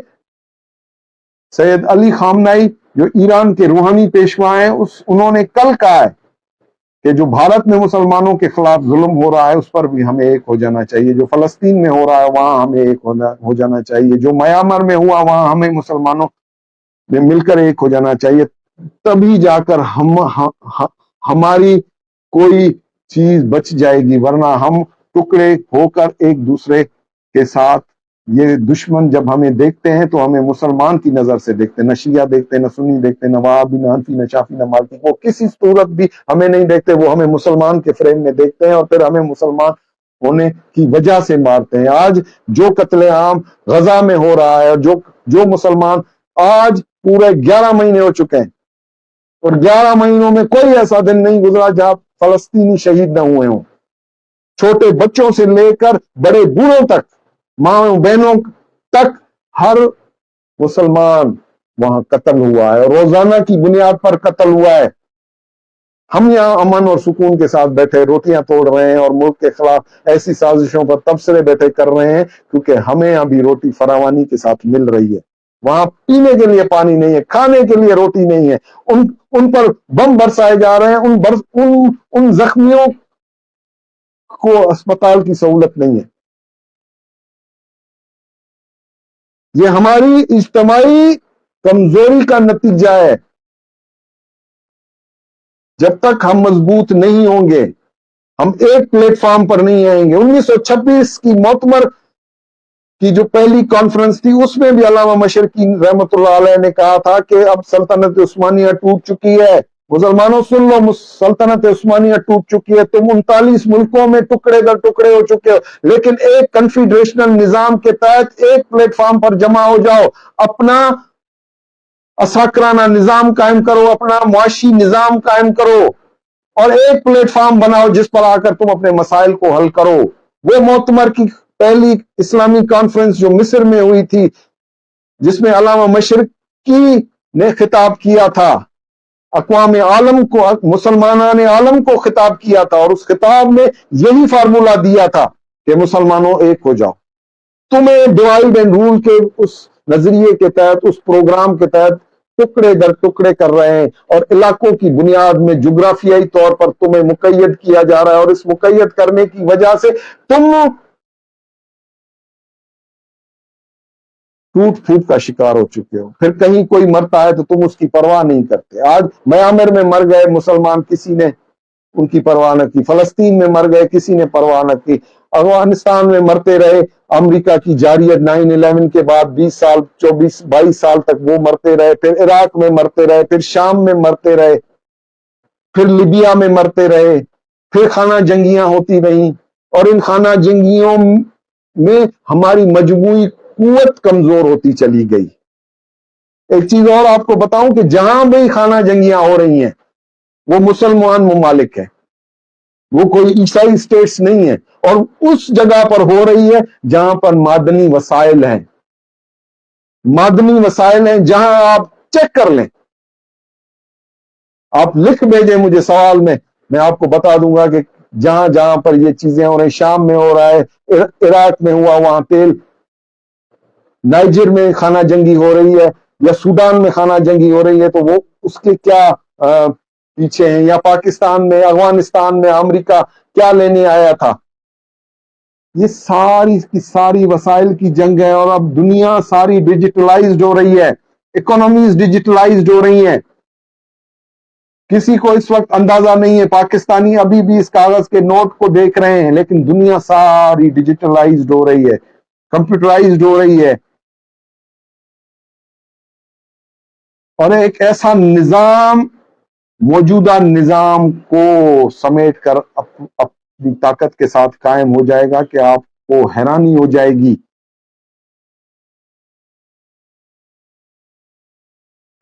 سید علی خامنائی جو ایران کے روحانی پیشوا ہیں، انہوں نے کل کہا ہے کہ جو بھارت میں مسلمانوں کے خلاف ظلم ہو رہا ہے اس پر بھی ہمیں ایک ہو جانا چاہیے، جو فلسطین میں ہو رہا ہے وہاں ہمیں ایک ہو جانا چاہیے، جو میانمار میں ہوا وہاں ہمیں مسلمانوں میں مل کر ایک ہو جانا چاہیے، تبھی جا کر ہماری کوئی چیز بچ جائے گی، ورنہ ہم ٹکڑے ہو کر ایک دوسرے کے ساتھ، یہ دشمن جب ہمیں دیکھتے ہیں تو ہمیں مسلمان کی نظر سے دیکھتے ہیں، نہ شیعہ دیکھتے، نہ سنی دیکھتے، نہ وہابی، نہ حنفی، نہ شافعی، نہ مالکی، وہ کسی صورت بھی ہمیں نہیں دیکھتے، وہ ہمیں مسلمان کے فریم میں دیکھتے ہیں، اور پھر ہمیں مسلمان ہونے کی وجہ سے مارتے ہیں۔ آج جو قتل عام غزہ میں ہو رہا ہے، اور جو مسلمان آج پورے 11 مہینے ہو چکے ہیں، اور 11 مہینوں میں کوئی ایسا دن نہیں گزرا جہاں فلسطینی شہید نہ ہوئے ہوں، چھوٹے بچوں سے لے کر بڑے بوڑھوں تک، ماں بہنوں تک، ہر مسلمان وہاں قتل ہوا ہے، روزانہ کی بنیاد پر قتل ہوا ہے۔ ہم یہاں امن اور سکون کے ساتھ بیٹھے روٹیاں توڑ رہے ہیں، اور ملک کے خلاف ایسی سازشوں پر تبصرے بیٹھے کر رہے ہیں، کیونکہ ہمیں ابھی روٹی فراوانی کے ساتھ مل رہی ہے، وہاں پینے کے لیے پانی نہیں ہے، کھانے کے لیے روٹی نہیں ہے، ان پر بم برسائے جا رہے ہیں، ان زخمیوں کو اسپتال کی سہولت نہیں ہے۔ یہ ہماری اجتماعی کمزوری کا نتیجہ ہے۔ جب تک ہم مضبوط نہیں ہوں گے، ہم ایک پلیٹ فارم پر نہیں آئیں گے۔ 1926 کی معتمر کی جو پہلی کانفرنس تھی، اس میں بھی علامہ مشرقی رحمۃ اللہ علیہ نے کہا تھا کہ اب سلطنت عثمانیہ ٹوٹ چکی ہے، مسلمانوں سن لو، سلطنت عثمانیہ ٹوٹ چکی ہے، تم 39 ملکوں میں ٹکڑے در ٹکڑے ہو چکے ہو، لیکن ایک کنفیڈریشنل نظام کے تحت ایک پلیٹ فارم پر جمع ہو جاؤ، اپنا اساکرانہ نظام قائم کرو، اپنا معاشی نظام قائم کرو، اور ایک پلیٹ فارم بناؤ جس پر آ کر تم اپنے مسائل کو حل کرو۔ وہ معتمر کی پہلی اسلامی کانفرنس جو مصر میں ہوئی تھی، جس میں علامہ مشرقی نے خطاب کیا تھا، اقوام عالم کو، مسلمانان عالم کو خطاب کیا تھا، اور اس خطاب میں یہی فارمولہ دیا تھا کہ مسلمانوں ایک ہو جاؤ۔ تمہیں ڈیوائیڈ اینڈ رول کے اس نظریے کے تحت، اس پروگرام کے تحت ٹکڑے در ٹکڑے کر رہے ہیں، اور علاقوں کی بنیاد میں جغرافیائی طور پر تمہیں مقید کیا جا رہا ہے، اور اس مقید کرنے کی وجہ سے تم ٹوٹ پھوٹ کا شکار ہو چکے ہو۔ پھر کہیں کوئی مرتا ہے تو تم اس کی پرواہ نہیں کرتے۔ آج میانمار میں مر گئے مسلمان، کسی نے ان کی پرواہ نہ کی، فلسطین میں مر گئے، کسی نے پرواہ نہ کی، افغانستان میں مرتے رہے، امریکہ کی جارحیت 9/11 کے بعد 20 سال 22 سال تک وہ مرتے رہے، پھر عراق میں مرتے رہے، پھر شام میں مرتے رہے، پھر لیبیا میں مرتے رہے، پھر خانہ جنگیاں ہوتی رہیں، اور ان خانہ جنگیوں میں ہماری مجموعی قوت کمزور ہوتی چلی گئی۔ ایک چیز اور آپ کو بتاؤں کہ جہاں بھی خانہ جنگیاں ہو رہی ہیں وہ مسلمان ممالک ہیں، وہ کوئی عیسائی اسٹیٹس نہیں ہے، اور اس جگہ پر ہو رہی ہے جہاں پر معدنی وسائل ہیں، معدنی وسائل ہیں، جہاں آپ چیک کر لیں، آپ لکھ بھیجیں مجھے سوال میں آپ کو بتا دوں گا کہ جہاں جہاں پر یہ چیزیں ہو رہی ہیں، شام میں ہو رہا ہے، عراق میں ہوا وہاں تیل، نائجر میں خانہ جنگی ہو رہی ہے، یا سوڈان میں خانہ جنگی ہو رہی ہے، تو وہ اس کے کیا پیچھے ہیں، یا پاکستان میں، افغانستان میں امریکہ کیا لینے آیا تھا۔ یہ ساری کی ساری وسائل کی جنگ ہے، اور اب دنیا ساری ڈیجیٹلائزڈ ہو رہی ہے، اکانومیز ڈیجیٹلائزڈ ہو رہی ہیں۔ کسی کو اس وقت اندازہ نہیں ہے، پاکستانی ابھی بھی اس کاغذ کے نوٹ کو دیکھ رہے ہیں، لیکن دنیا ساری ڈیجیٹلائزڈ ہو رہی ہے، کمپیوٹرائزڈ ہو رہی ہے، اور ایک ایسا نظام، موجودہ نظام کو سمیٹ کر اپنی طاقت کے ساتھ قائم ہو جائے گا کہ آپ کو حیرانی ہو جائے گی۔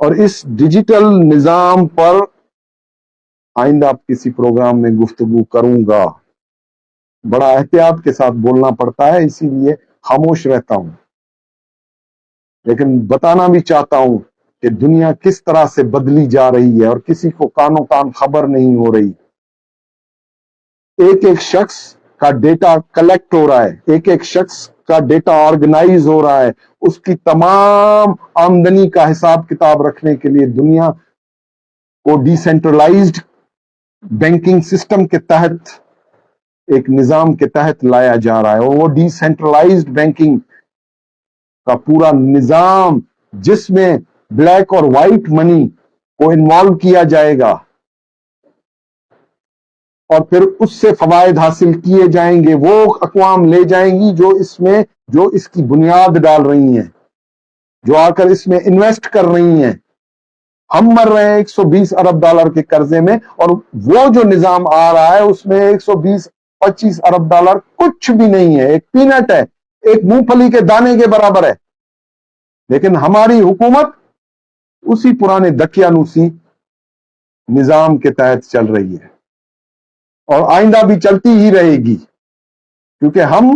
اور اس ڈیجیٹل نظام پر آئندہ آپ کسی پروگرام میں گفتگو کروں گا، بڑا احتیاط کے ساتھ بولنا پڑتا ہے، اسی لیے خاموش رہتا ہوں، لیکن بتانا بھی چاہتا ہوں کہ دنیا کس طرح سے بدلی جا رہی ہے اور کسی کو کانوں کان خبر نہیں ہو رہی۔ ایک ایک شخص کا ڈیٹا کلیکٹ ہو رہا ہے، ایک ایک شخص کا ڈیٹا آرگنائز ہو رہا ہے، اس کی تمام آمدنی کا حساب کتاب رکھنے کے لیے دنیا کو ڈی سینٹرلائزڈ بینکنگ سسٹم کے تحت، ایک نظام کے تحت لایا جا رہا ہے، اور وہ ڈی سینٹرلائزڈ بینکنگ کا پورا نظام جس میں بلیک اور وائٹ منی کو انوالو کیا جائے گا، اور پھر اس سے فوائد حاصل کیے جائیں گے، وہ اقوام لے جائیں گی جو اس کی بنیاد ڈال رہی ہیں، جو آ کر اس میں انویسٹ کر رہی ہیں۔ ہم مر رہے ہیں $120 ارب کے قرضے میں، اور وہ جو نظام آ رہا ہے اس میں 120-25 ارب ڈالر کچھ بھی نہیں ہے، ایک پینٹ ہے، ایک مونگ پھلی کے دانے کے برابر ہے، لیکن ہماری حکومت اسی پرانے دقیانوسی نظام کے تحت چل رہی ہے، اور آئندہ بھی چلتی ہی رہے گی، کیونکہ ہم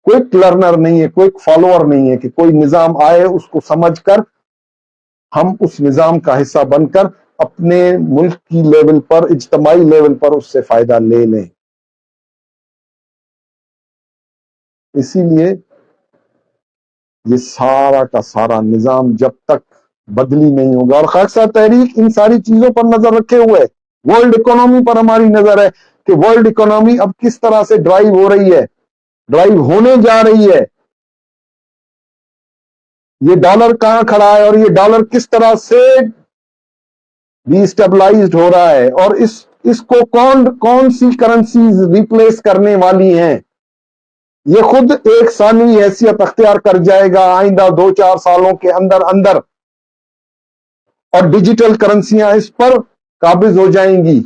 کوئک لرنر نہیں ہے، کوئک فالوور نہیں ہے کہ کوئی نظام آئے اس کو سمجھ کر ہم اس نظام کا حصہ بن کر اپنے ملک کی لیول پر، اجتماعی لیول پر اس سے فائدہ لے لیں۔ اسی لیے یہ سارا کا سارا نظام جب تک بدلی نہیں ہوگا، اور خاکسار تحریک ان ساری چیزوں پر نظر رکھے ہوئے ہے، ورلڈ اکانومی پر ہماری نظر ہے کہ ورلڈ اکانومی اب کس طرح سے ڈرائیو ہو رہی ہے، ڈرائیو ہونے جا رہی ہے، یہ ڈالر کہاں کھڑا ہے، اور یہ ڈالر کس طرح سے ڈی اسٹیبلائزڈ ہو رہا ہے، اور اس کو کون سی کرنسیز ریپلیس کرنے والی ہیں، یہ خود ایک ثانوی حیثیت اختیار کر جائے گا آئندہ 2-4 سالوں کے اندر اندر، اور ڈیجیٹل کرنسیاں اس پر قابض ہو جائیں گی،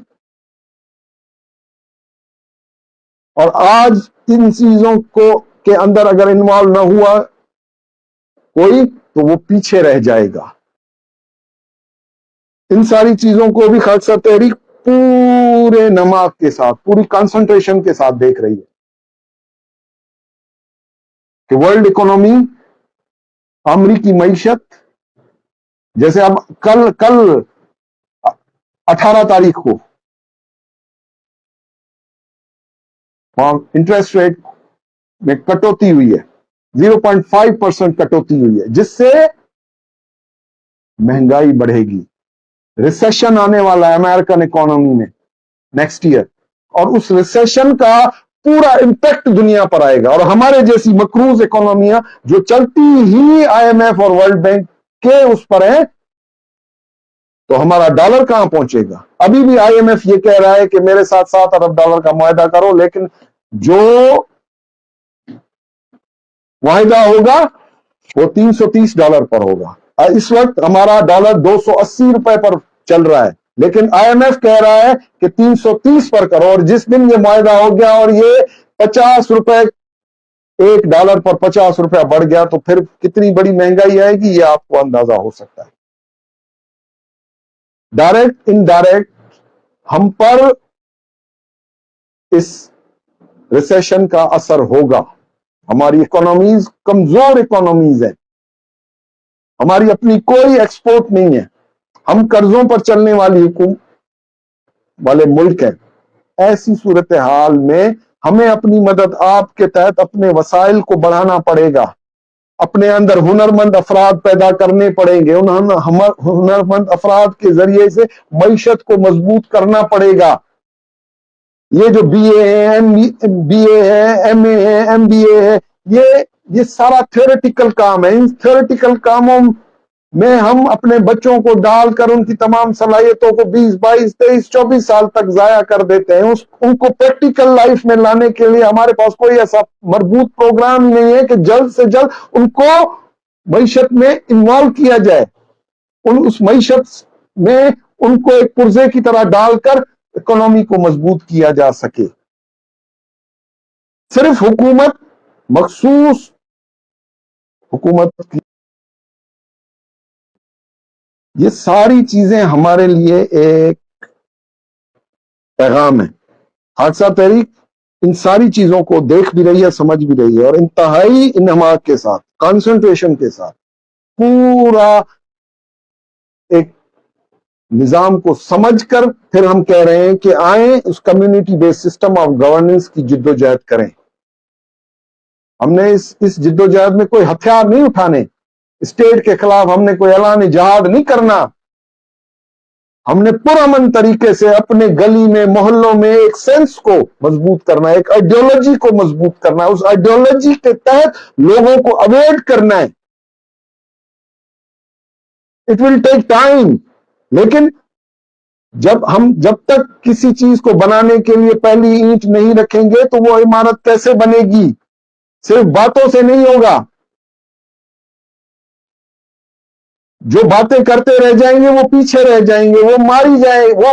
اور آج ان چیزوں کے اندر اگر انوالو نہ ہوا کوئی تو وہ پیچھے رہ جائے گا۔ ان ساری چیزوں کو بھی خاکسار تحریک پورے نماز کے ساتھ، پوری کنسنٹریشن کے ساتھ دیکھ رہی ہے کہ ورلڈ اکانومی، امریکی معیشت، جیسے اب کل 18 تاریخ کو انٹرسٹ ریٹ میں کٹوتی ہوئی ہے، 0.5% کٹوتی ہوئی ہے، جس سے مہنگائی بڑھے گی، ریسیشن آنے والا ہے امریکن اکانومی میں نیکسٹ ایئر، اور اس ریسیشن کا پورا امپیکٹ دنیا پر آئے گا، اور ہمارے جیسی مقروض اکانومیاں جو چلتی ہی IMF اور ورلڈ بینک کے اس پر ہیں، تو ہمارا ڈالر کہاں پہنچے گا؟ ابھی بھی IMF یہ کہہ رہا ہے کہ میرے ساتھ $7 ارب کا معاہدہ کرو، لیکن جو معاہدہ ہوگا وہ $330 پر ہوگا. اس وقت ہمارا ڈالر $280 پر چل رہا ہے، لیکن آئی ایم ایف کہہ رہا ہے کہ 330 پر کرو. اور جس دن یہ معاہدہ ہو گیا اور یہ $50 $1 پر $50 بڑھ گیا تو پھر کتنی بڑی مہنگائی آئے گی یہ آپ کو اندازہ ہو سکتا ہے. ڈائریکٹ انڈائریکٹ ہم پر اس ریسیشن کا اثر ہوگا. ہماری اکانومیز کمزور اکانومیز ہیں، ہماری اپنی کوئی ایکسپورٹ نہیں ہے، ہم قرضوں پر چلنے والی حکومت والے ملک ہیں. ایسی صورتحال میں ہمیں اپنی مدد آپ کے تحت اپنے وسائل کو بڑھانا پڑے گا، اپنے اندر ہنرمند افراد پیدا کرنے پڑیں گے. ان ہنرمند افراد کے ذریعے سے معیشت کو مضبوط کرنا پڑے گا. یہ جو بی اے ہے، بی اے ہے، ایم اے ہے، ایم بی اے ہے، یہ سارا تھیوریٹیکل کام ہے. ان تھیوریٹیکل کاموں میں ہم اپنے بچوں کو ڈال کر ان کی تمام صلاحیتوں کو 20 22 23 24 سال تک ضائع کر دیتے ہیں. ان کو پریکٹیکل لائف میں لانے کے لیے ہمارے پاس کوئی ایسا مربوط پروگرام نہیں ہے کہ جلد سے جلد ان کو معیشت میں انوالو کیا جائے، اس معیشت میں ان کو ایک پرزے کی طرح ڈال کر اکانومی کو مضبوط کیا جا سکے. صرف حکومت، مخصوص حکومت کی یہ ساری چیزیں ہمارے لیے ایک پیغام ہے. خاکسار تحریک ان ساری چیزوں کو دیکھ بھی رہی ہے، سمجھ بھی رہی ہے، اور انتہائی انہماک کے ساتھ، کانسنٹریشن کے ساتھ پورا ایک نظام کو سمجھ کر پھر ہم کہہ رہے ہیں کہ آئیں اس community base system of governance کی جد و جہد کریں. ہم نے اس جد و جہد میں کوئی ہتھیار نہیں اٹھانے، اسٹیٹ کے خلاف ہم نے کوئی اعلان جہاد نہیں کرنا. ہم نے پرامن طریقے سے اپنے گلی میں، محلوں میں ایک سینس کو مضبوط کرنا ہے، ایک آئیڈیالوجی کو مضبوط کرنا ہے، اس آئیڈیالوجی کے تحت لوگوں کو اویئر کرنا ہے. اٹ ول ٹیک ٹائم، لیکن جب تک کسی چیز کو بنانے کے لیے پہلی اینٹ نہیں رکھیں گے تو وہ عمارت کیسے بنے گی؟ صرف باتوں سے نہیں ہوگا. جو باتیں کرتے رہ جائیں گے وہ پیچھے رہ جائیں گے، وہ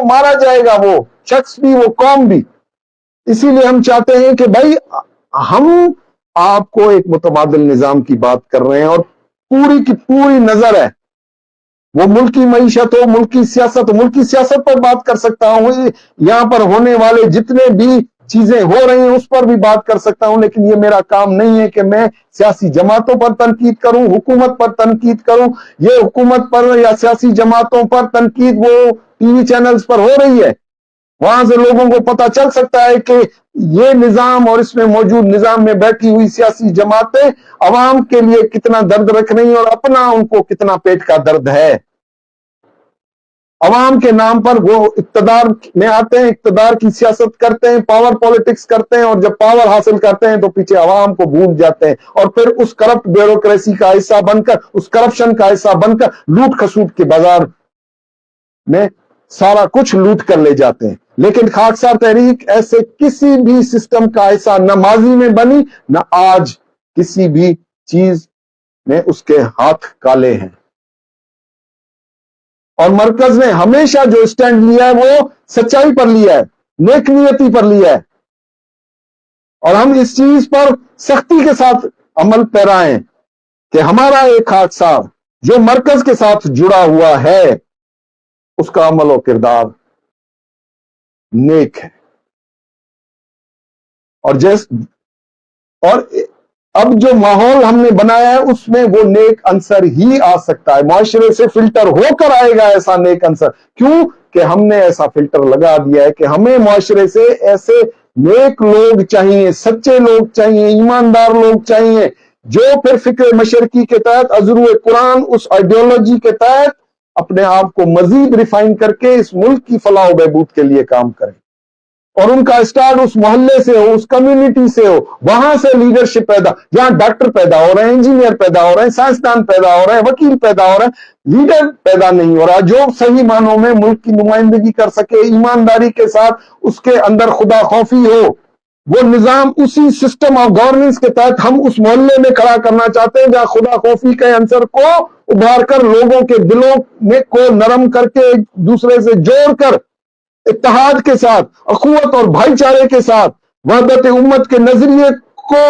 مارا جائے گا، وہ شخص بھی، وہ قوم بھی. اسی لیے ہم چاہتے ہیں کہ بھائی ہم آپ کو ایک متبادل نظام کی بات کر رہے ہیں، اور پوری کی پوری نظر ہے. وہ ملکی معیشت ہو، ملکی سیاست ہو، ملکی سیاست پر بات کر سکتا ہوں، یہاں پر ہونے والے جتنے بھی چیزیں ہو رہی ہیں اس پر بھی بات کر سکتا ہوں، لیکن یہ میرا کام نہیں ہے کہ میں سیاسی جماعتوں پر تنقید کروں، حکومت پر تنقید کروں. یہ حکومت پر یا سیاسی جماعتوں پر تنقید وہ ٹی وی چینلز پر ہو رہی ہے، وہاں سے لوگوں کو پتا چل سکتا ہے کہ یہ نظام اور اس میں موجود نظام میں بیٹھی ہوئی سیاسی جماعتیں عوام کے لیے کتنا درد رکھ رہی ہیں اور اپنا ان کو کتنا پیٹ کا درد ہے. عوام کے نام پر وہ اقتدار میں آتے ہیں، اقتدار کی سیاست کرتے ہیں، پاور پالیٹکس کرتے ہیں، اور جب پاور حاصل کرتے ہیں تو پیچھے عوام کو بھول جاتے ہیں، اور پھر اس کرپٹ بیوروکریسی کا حصہ بن کر، اس کرپشن کا حصہ بن کر لوٹ کھسوٹ کے بازار میں سارا کچھ لوٹ کر لے جاتے ہیں. لیکن خاکسار تحریک ایسے کسی بھی سسٹم کا حصہ نہ ماضی میں بنی، نہ آج کسی بھی چیز میں اس کے ہاتھ کالے ہیں. اور مرکز نے ہمیشہ جو اسٹینڈ لیا ہے وہ سچائی پر لیا ہے، نیک نیتی پر لیا ہے، اور ہم اس چیز پر سختی کے ساتھ عمل پیرا ہیں کہ ہمارا ایک خاکسار جو مرکز کے ساتھ جڑا ہوا ہے اس کا عمل و کردار نیک ہے. اور اب جو ماحول ہم نے بنایا ہے اس میں وہ نیک عنصر ہی آ سکتا ہے، معاشرے سے فلٹر ہو کر آئے گا ایسا نیک عنصر. کیوں کہ ہم نے ایسا فلٹر لگا دیا ہے کہ ہمیں معاشرے سے ایسے نیک لوگ چاہیے، سچے لوگ چاہیے، ایماندار لوگ چاہیے، جو پھر فکر مشرقی کے تحت، ازرو قرآن، اس آئیڈیالوجی کے تحت اپنے آپ کو مزید ریفائن کر کے اس ملک کی فلاح و بہبود کے لیے کام کریں. اور ان کا اسٹارٹ اس محلے سے ہو، اس کمیونٹی سے ہو، وہاں سے لیڈرشپ پیدا، جہاں ڈاکٹر پیدا ہو رہے ہیں، انجینئر پیدا ہو رہے ہیں، سائنسدان پیدا ہو رہے ہیں، وکیل پیدا ہو رہے ہیں، لیڈر پیدا نہیں ہو رہا جو صحیح معنوں میں ملک کی نمائندگی کر سکے، ایمانداری کے ساتھ اس کے اندر خدا خوفی ہو. وہ نظام اسی سسٹم آف گورننس کے تحت ہم اس محلے میں کھڑا کرنا چاہتے ہیں جہاں خدا خوفی کے عنصر کو ابھار کر لوگوں کے دلوں میں کو نرم کر کے ایک دوسرے سے جوڑ کر اتحاد کے ساتھ، اخوت اور بھائی چارے کے ساتھ وحدت امت کے نظریے کو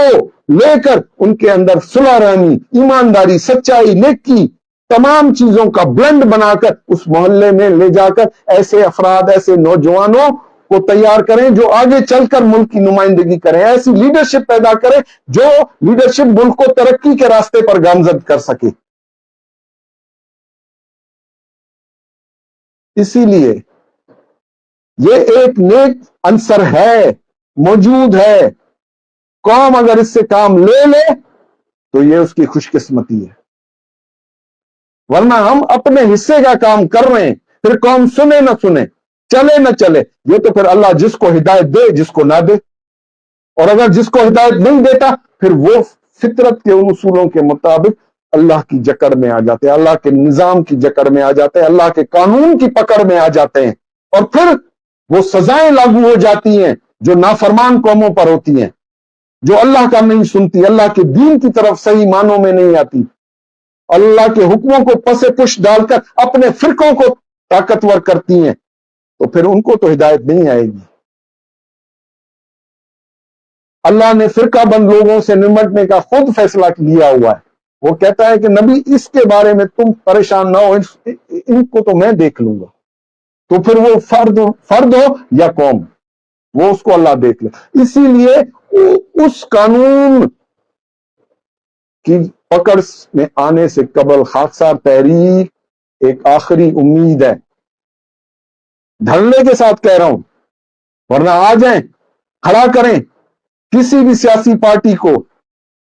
لے کر ان کے اندر صلح رحمی، ایمانداری، سچائی، نیکی، تمام چیزوں کا بلنڈ بنا کر اس محلے میں لے جا کر ایسے افراد، ایسے نوجوانوں کو تیار کریں جو آگے چل کر ملک کی نمائندگی کریں، ایسی لیڈرشپ پیدا کریں جو لیڈرشپ ملک کو ترقی کے راستے پر گامزد کر سکے۔ اسی لیے یہ ایک نیک عنصر ہے، موجود ہے۔ قوم اگر اس سے کام لے لے تو یہ اس کی خوش قسمتی ہے، ورنہ ہم اپنے حصے کا کام کر رہے ہیں، پھر قوم سنے نہ سنے، چلے نہ چلے، یہ تو پھر اللہ جس کو ہدایت دے، جس کو نہ دے۔ اور اگر جس کو ہدایت نہیں دیتا پھر وہ فطرت کے ان اصولوں کے مطابق اللہ کی جکڑ میں آ جاتے ہیں، اللہ کے نظام کی جکڑ میں آ جاتے ہیں، اللہ کے قانون کی پکڑ میں آ جاتے ہیں، اور پھر وہ سزائیں لاگو ہو جاتی ہیں جو نافرمان قوموں پر ہوتی ہیں، جو اللہ کا نہیں سنتی، اللہ کے دین کی طرف صحیح معنوں میں نہیں آتی، اللہ کے حکموں کو پس پش ڈال کر اپنے فرقوں کو طاقتور کرتی ہیں، تو پھر ان کو تو ہدایت نہیں آئے گی۔ اللہ نے فرقہ بند لوگوں سے نمٹنے کا خود فیصلہ لیا ہوا ہے۔ وہ کہتا ہے کہ نبی اس کے بارے میں تم پریشان نہ ہو، ان کو تو میں دیکھ لوں گا۔ تو پھر وہ فرد ہو یا قوم، وہ اس کو اللہ دیکھ لے۔ اسی لیے اس قانون کی پکڑ میں آنے سے قبل خاکسار تحریک ایک آخری امید ہے، دھرنے کے ساتھ کہہ رہا ہوں، ورنہ آ جائیں، کھڑا کریں کسی بھی سیاسی پارٹی کو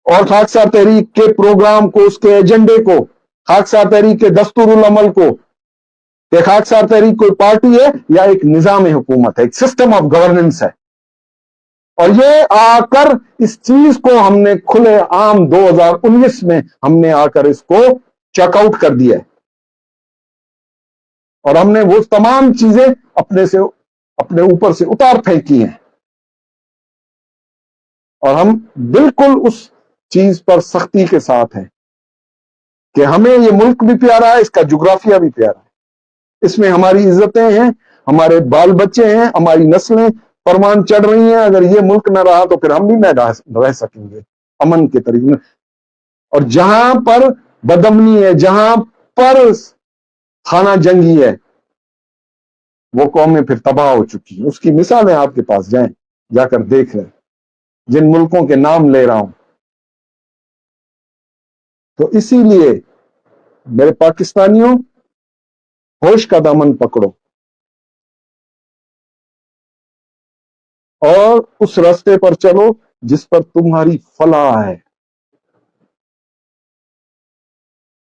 اور خاکسار تحریک کے پروگرام کو، اس کے ایجنڈے کو، خاکسار تحریک کے دستور العمل کو، کہ خاکسار تحریک کوئی پارٹی ہے یا ایک نظام حکومت ہے، ایک سسٹم آف گورننس ہے۔ اور یہ آ کر اس چیز کو ہم نے کھلے عام 2019 میں ہم نے آ کر اس کو چیک آؤٹ کر دیا ہے، اور ہم نے وہ تمام چیزیں اپنے اوپر سے اتار پھینکی ہیں، اور ہم بالکل اس چیز پر سختی کے ساتھ ہیں کہ ہمیں یہ ملک بھی پیارا ہے، اس کا جغرافیہ بھی پیارا ہے، اس میں ہماری عزتیں ہیں، ہمارے بال بچے ہیں، ہماری نسلیں پروان چڑھ رہی ہیں۔ اگر یہ ملک نہ رہا تو پھر ہم بھی نہ رہ سکیں گے امن کے طریقے میں۔ اور جہاں پر بدامنی ہے، جہاں پر خانہ جنگی ہے، وہ قومیں پھر تباہ ہو چکی ہیں۔ اس کی مثالیں آپ کے پاس جائیں، جا کر دیکھ لیں، جن ملکوں کے نام لے رہا ہوں۔ تو اسی لیے میرے پاکستانیوں، ہوش کا دامن پکڑو اور اس راستے پر چلو جس پر تمہاری فلاح ہے،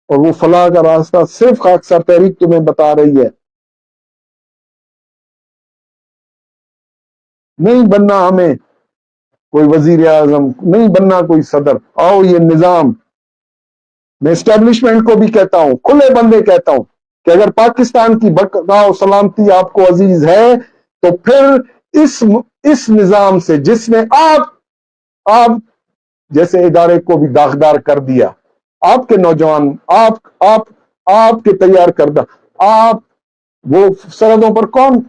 اور وہ فلاح کا راستہ صرف خاکسار تحریک تمہیں بتا رہی ہے۔ نہیں بننا ہمیں کوئی وزیر اعظم، نہیں بننا کوئی صدر، آؤ یہ نظام، میں اسٹیبلشمنٹ کو بھی کہتا ہوں، کھلے بندے کہتا ہوں کہ اگر پاکستان کی بقا و سلامتی آپ کو عزیز ہے تو پھر اس نظام سے جس نے آپ جیسے ادارے کو بھی داغدار کر دیا، آپ کے نوجوان، آپ کے تیار کردہ، وہ سرحدوں پر کون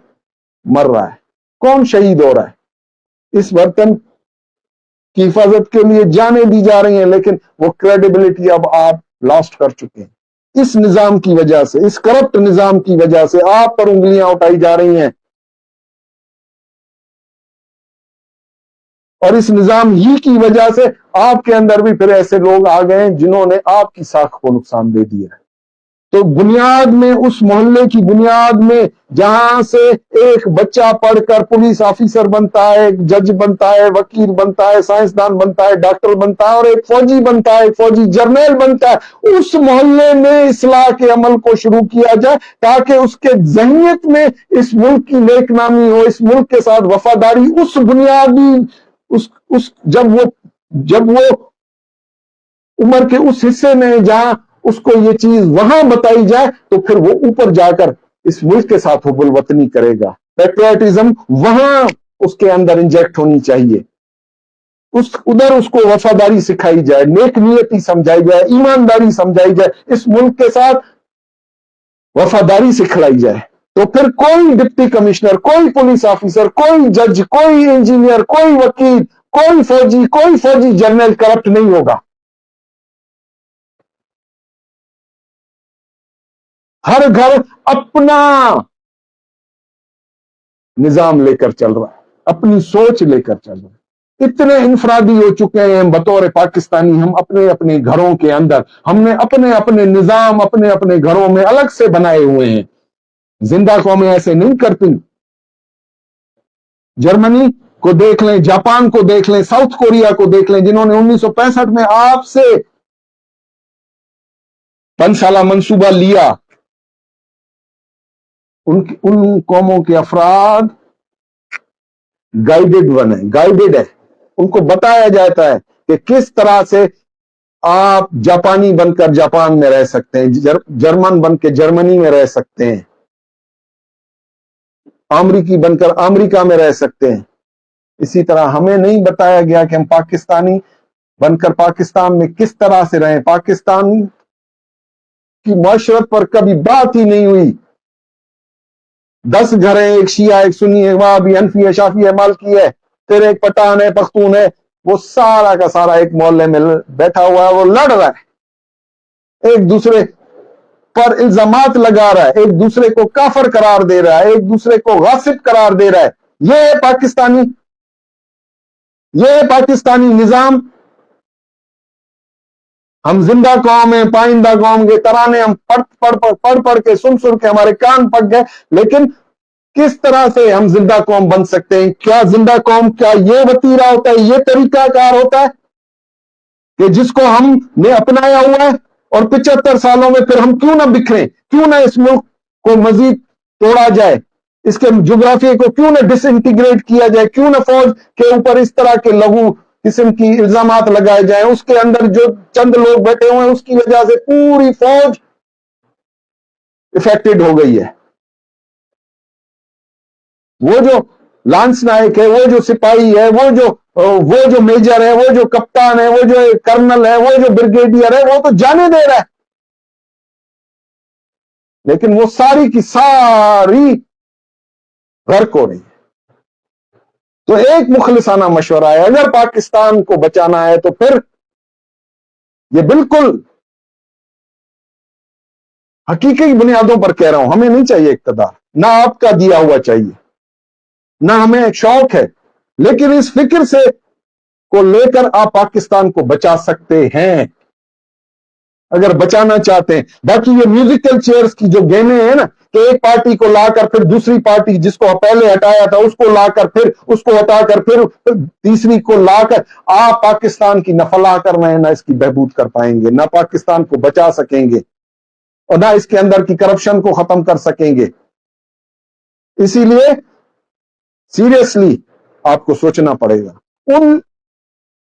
مر رہا ہے، کون شہید ہو رہا ہے، اس وطن کی حفاظت کے لیے جانیں دی جا رہی ہیں، لیکن وہ کریڈیبلٹی اب آپ لاسٹ کر چکے ہیں اس نظام کی وجہ سے، اس کرپٹ نظام کی وجہ سے آپ پر انگلیاں اٹھائی جا رہی ہیں، اور اس نظام ہی کی وجہ سے آپ کے اندر بھی پھر ایسے لوگ آ گئے ہیں جنہوں نے آپ کی ساکھ کو نقصان دے دیا ہے۔ تو بنیاد میں، اس محلے کی بنیاد میں جہاں سے ایک بچہ پڑھ کر پولیس آفیسر بنتا ہے، ایک جج بنتا ہے، وکیل بنتا ہے، سائنسدان بنتا ہے، ڈاکٹر بنتا ہے، اور ایک فوجی بنتا ہے، ایک فوجی جرنیل بنتا ہے، اس محلے میں اصلاح کے عمل کو شروع کیا جائے تاکہ اس کے ذہنیت میں اس ملک کی نیک نامی ہو، اس ملک کے ساتھ وفاداری، اس بنیادی جب وہ عمر کے اس حصے میں جہاں اس کو یہ چیز وہاں بتائی جائے تو پھر وہ اوپر جا کر اس ملک کے ساتھ حب الوطنی کرے گا، پیٹریاٹزم وہاں اس کے اندر انجیکٹ ہونی چاہیے. ادھر اس کو وفاداری سکھائی جائے, نیک نیتی سمجھائی جائے, ایمانداری سمجھائی جائے, اس ملک کے ساتھ وفاداری سکھلائی جائے. تو پھر کوئی ڈپٹی کمشنر, کوئی پولیس آفیسر, کوئی جج, کوئی انجینئر, کوئی وکیل, کوئی فوجی جنرل کرپٹ نہیں ہوگا. ہر گھر اپنا نظام لے کر چل رہا ہے, اپنی سوچ لے کر چل رہا ہے. اتنے انفرادی ہو چکے ہیں بطور پاکستانی, ہم اپنے اپنے گھروں کے اندر ہم نے اپنے اپنے نظام اپنے اپنے گھروں میں الگ سے بنائے ہوئے ہیں. زندہ قومیں ایسے نہیں کرتی. جرمنی کو دیکھ لیں, جاپان کو دیکھ لیں, ساؤتھ کوریا کو دیکھ لیں, جنہوں نے 1965 میں آپ سے 5 سالہ منصوبہ لیا. ان قوموں کے افراد گائیڈڈ ہے. ان کو بتایا جاتا ہے کہ کس طرح سے آپ جاپانی بن کر جاپان میں رہ سکتے ہیں, جرمن بن کے جرمنی میں رہ سکتے ہیں, امریکی بن کر امریکہ میں رہ سکتے ہیں. اسی طرح ہمیں نہیں بتایا گیا کہ ہم پاکستانی بن کر پاکستان میں کس طرح سے رہیں. پاکستان کی معاشرت پر کبھی بات ہی نہیں ہوئی. 10 گھر ہیں, ایک شیعہ, ایک سنی ہے, وہابی, حنفی ہے, شافعی ہے, مالکی ہے, پھر ایک پٹھان ہے, پختون ہے. وہ سارا کا سارا ایک محلے میں بیٹھا ہوا ہے, وہ لڑ رہا ہے, ایک دوسرے پر الزامات لگا رہا ہے, ایک دوسرے کو کافر قرار دے رہا ہے, ایک دوسرے کو غاصب قرار دے رہا ہے. یہ ہے پاکستانی نظام. ہم زندہ قوم ہیں, پائندہ قوم کے ترانے ہم پڑھ کے سن کے ہمارے کان پک گئے. لیکن کس طرح سے ہم زندہ قوم بن سکتے ہیں؟ کیا زندہ قوم, کیا یہ وتیرہ ہوتا ہے, یہ طریقہ کار ہوتا ہے کہ جس کو ہم نے اپنایا ہوا ہے؟ اور 75 سالوں میں پھر ہم کیوں نہ بکھریں, کیوں نہ اس ملک کو مزید توڑا جائے, اس کے جغرافیے کو کیوں نہ ڈس انٹیگریٹ کیا جائے, کیوں نہ فوج کے اوپر اس طرح کے لغو قسم کی الزامات لگائے جائیں. اس کے اندر جو چند لوگ بیٹھے ہوئے ہیں اس کی وجہ سے پوری فوج افیکٹڈ ہو گئی ہے. وہ جو لانس نائک ہے, وہ جو سپاہی ہے, وہ جو میجر ہے, وہ جو کپتان ہے, وہ جو کرنل ہے, وہ جو بریگیڈیئر ہے, وہ تو جانے دے رہا ہے. لیکن وہ ساری کی ساری غرق ہو رہی ہے. تو ایک مخلصانہ مشورہ ہے, اگر پاکستان کو بچانا ہے تو پھر یہ بالکل حقیقی بنیادوں پر کہہ رہا ہوں, ہمیں نہیں چاہیے اقتدار, نہ آپ کا دیا ہوا چاہیے, نہ ہمیں ایک شوق ہے, لیکن اس فکر سے کو لے کر آپ پاکستان کو بچا سکتے ہیں اگر بچانا چاہتے ہیں. باقی یہ میوزیکل چیئرز کی جو گیمیں ہیں نا, کہ ایک پارٹی کو لا کر پھر دوسری پارٹی جس کو پہلے ہٹایا تھا اس کو لا کر پھر اس کو ہٹا کر پھر تیسری کو لا کر, آپ پاکستان کی نہ فلاح کر رہے ہیں, نہ اس کی بہبود کر پائیں گے, نہ پاکستان کو بچا سکیں گے, اور نہ اس کے اندر کی کرپشن کو ختم کر سکیں گے. اسی لیے سیریسلی آپ کو سوچنا پڑے گا,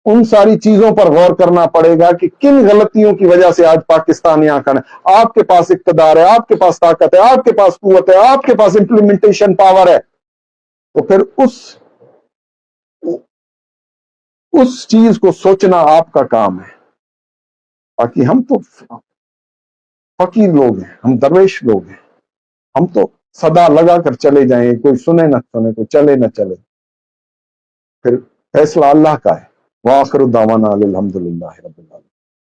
ان ساری چیزوں پر غور کرنا پڑے گا کہ کن غلطیوں کی وجہ سے آج پاکستان یہاں کھڑا ہے. آپ کے پاس اقتدار ہے, آپ کے پاس طاقت ہے, آپ کے پاس قوت ہے, آپ کے پاس امپلیمنٹیشن پاور ہے, تو پھر اس چیز کو سوچنا آپ کا کام ہے. باقی ہم تو فقیر لوگ ہیں, ہم درویش لوگ ہیں, ہم تو صدا لگا کر چلے جائیں, کوئی سنے نہ سنے, کوئی چلے نہ چلے, پھر فیصلہ اللہ کا ہے. وآخر دعوانا الحمدللہ رب العالمین.